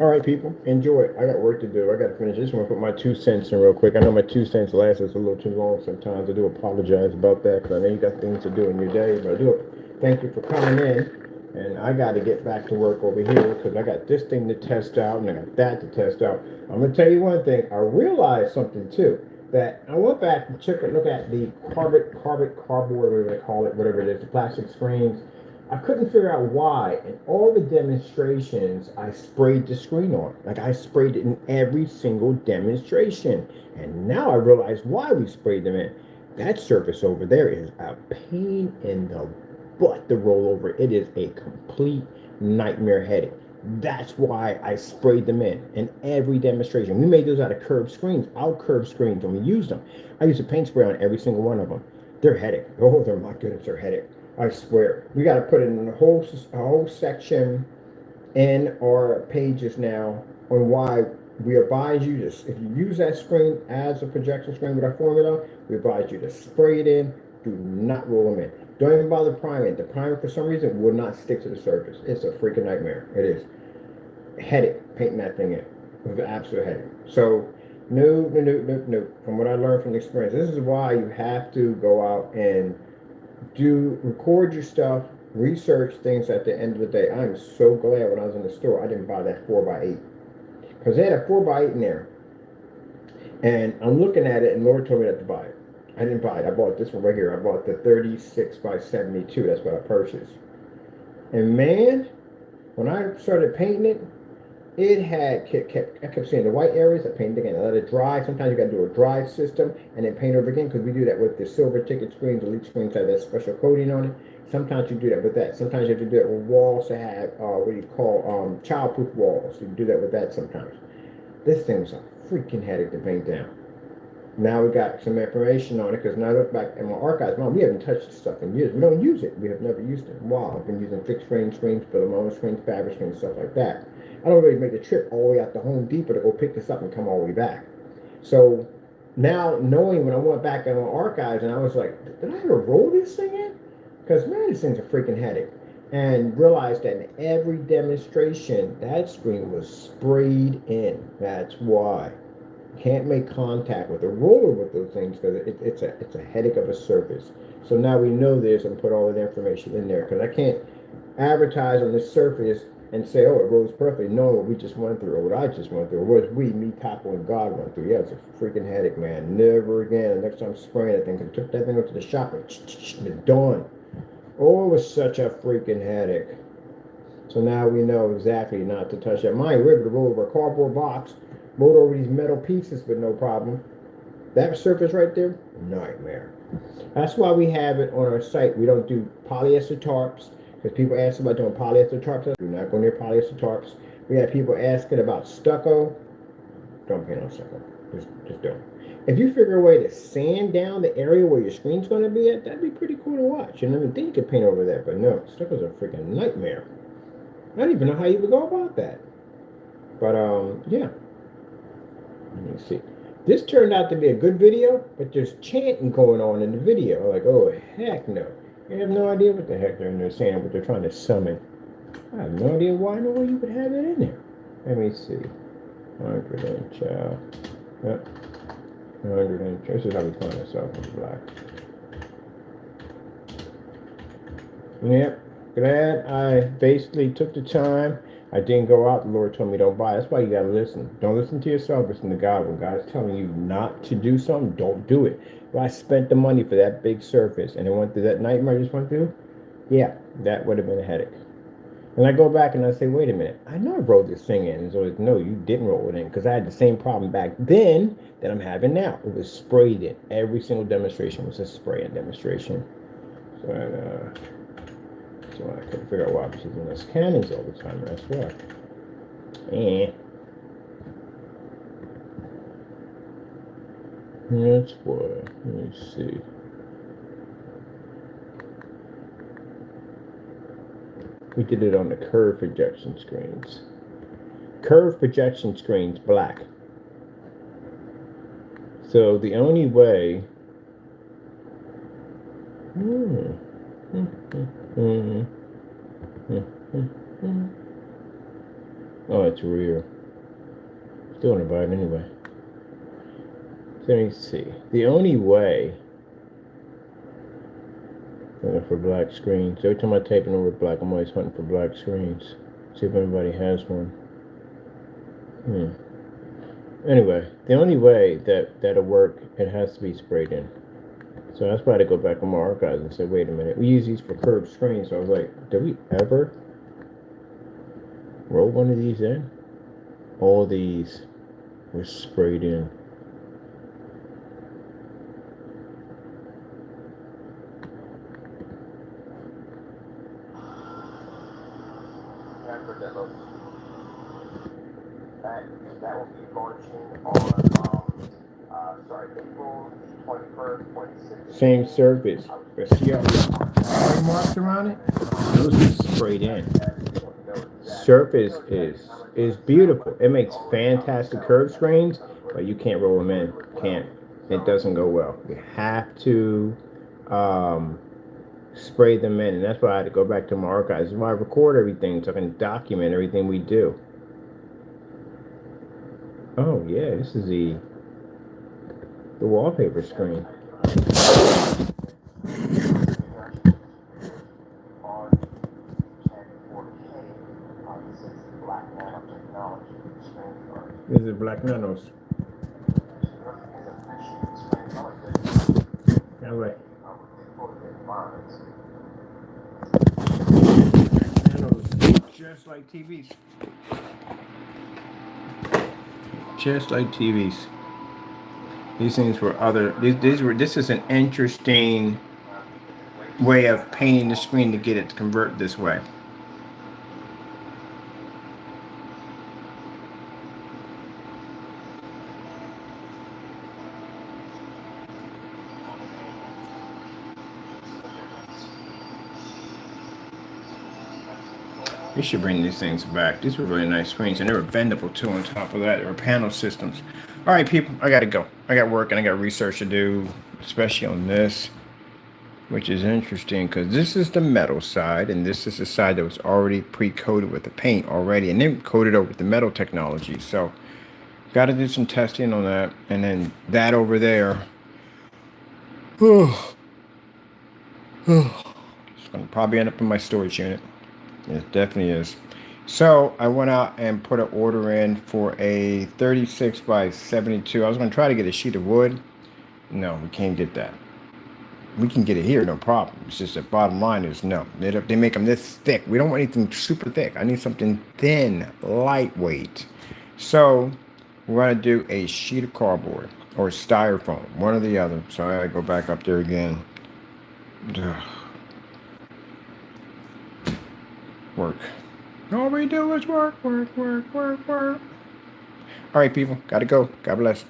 All right, people, enjoy it. I got work to do. I got to finish. I just want to put my 2 cents in real quick. I know my 2 cents lasts us a little too long sometimes. I do apologize about that because I know you got things to do in your day, but I do thank you for coming in. And I got to get back to work over here because I got this thing to test out and I got that to test out. I'm going to tell you one thing. I realized something too, that I went back and took a look at the cardboard, whatever they call it, whatever it is, the plastic screens. I couldn't figure out why. In all the demonstrations, I sprayed the screen on. Like I sprayed it in every single demonstration. And now I realize why we sprayed them in. That surface over there is a pain in the butt to roll over. It is a complete nightmare headache. That's why I sprayed them in every demonstration. We made those out of curved screens, curved screens, and we used them. I used a paint spray on every single one of them. They're headache. Oh, they're my goodness, they're headache. I swear. We got to put it in a whole section in our pages now on why we advise you to, if you use that screen as a projection screen with our formula, we advise you to spray it in. Do not roll them in. Don't even bother priming. The primer, for some reason, will not stick to the surface. It's a freaking nightmare. It is. Headache painting that thing in. It was an absolute headache. So, no. From what I learned from the experience, this is why you have to go out and record your stuff, research things at the end of the day. I'm so glad when I was in the store I didn't buy that 4x8 because they had a 4x8 in there, and I'm looking at it and Lord told me not to buy it. I didn't buy it. I bought this one right here. I bought the 36x72. That's what I purchased. And man, when I started painting it, it had I kept seeing the white areas. I painted again. I let it dry. Sometimes you got to do a dry system and then paint over again because we do that with the silver ticket screens. The leak screens have that special coating on it. Sometimes you do that with that. Sometimes you have to do it with walls that have what do you call childproof walls. You can do that with that sometimes. This thing was a freaking headache to paint down. Now we got some information on it because now I look back at my archives. Mom, we haven't touched this stuff in years. We don't use it. We have never used it. Wow, I've been using fixed frame screens, Philomona screens, fabric screens, stuff like that. I don't really make the trip all the way out to Home Depot to go pick this up and come all the way back. So now knowing when I went back in my archives and I was like, did I ever roll this thing in? Because man, this thing's a freaking headache. And realized that in every demonstration, that screen was sprayed in. That's why. Can't make contact with a roller with those things because it's a headache of a surface. So now we know this and put all of the information in there because I can't advertise on this surface and say, oh, it rolls perfectly. No, what we just went through, or what I just went through, or what me, Taco, and God went through. Yeah, it's a freaking headache, man. Never again. Next time I'm spraying that thing, I took that thing up to the shop and it's done. Oh, it was such a freaking headache. So now we know exactly not to touch that. Mind, we're able to roll over a cardboard box, roll over these metal pieces with no problem. That surface right there, nightmare. That's why we have it on our site. We don't do polyester tarps because people ask about doing polyester tarps. Do not go near polyester tarps. We have people asking about stucco. Don't paint on stucco. Just don't. If you figure a way to sand down the area where your screen's going to be at, that'd be pretty cool to watch. You know, I mean, think you could paint over that, but no, stucco's a freaking nightmare. I don't even know how you would go about that. But yeah. Let me see. This turned out to be a good video, but there's chanting going on in the video. Like, oh, heck no. You have no idea what the heck they're in there saying, what they're trying to summon. I have no idea why in the way you would have that in there. Let me see. 100 inch. Yep. 100 inch. This is how we find ourselves in black. Yep. Glad I basically took the time. I didn't go out. The Lord told me don't buy. That's why you gotta listen. Don't listen to yourself. Listen to God. When God's telling you not to do something, don't do it. If I spent the money for that big surface and it went through that nightmare I just went through, yeah, that would have been a headache. And I go back and I say, wait a minute, I know I rolled this thing in. And so it's, no, you didn't roll it in because I had the same problem back then that I'm having now. It was sprayed in. Every single demonstration was a spray in demonstration. So, I couldn't figure out why I was using those cannons all the time. That's why. That's why. Let me see. We did it on the curved projection screens. Curved projection screens, black. So the only way. Oh, it's rear. Still gonna buy it anyway. So let me see. The only way. Looking for black screens. Every time I type in over black, I'm always hunting for black screens. See if anybody has one. Anyway, the only way that'll work, it has to be sprayed in. So that's why I had to go back on my archives and say, wait a minute, we use these for curved screens. So I was like, did we ever roll one of these in? All these were sprayed in. That will be launching on April 21st, 26th. Same surface. But see how the marks around it? Those are sprayed in. Surface is beautiful. It makes fantastic curved screens, but you can't roll them in. Can't. It doesn't go well. You have to spray them in, and that's why I had to go back to my archives. That's why I record everything so I can document everything we do. Oh yeah, this is the wallpaper screen. This is black nanos. That way. Nanos, just like TVs. Just like TVs. These things were other. This is an interesting way of painting the screen to get it to convert this way. We should bring these things back. These were really nice screens, and they were bendable too. On top of that, they were panel systems. All right, people, I gotta go. I got work and I got research to do, especially on this, which is interesting because this is the metal side, and this is the side that was already pre-coated with the paint already, and then coated over with the metal technology. So, got to do some testing on that, and then that over there. It's gonna probably end up in my storage unit. It definitely is. So I went out and put an order in for a 36 by 72. I was going to try to get a sheet of wood. No, we can't get that. We can get it here, no problem. It's just the bottom line is no. They make them this thick. We don't want anything super thick. I need something thin, lightweight. So we're going to do a sheet of cardboard or styrofoam, one or the other. So I got to go back up there again. Work. All we do is work. All right, people. Gotta go. God bless.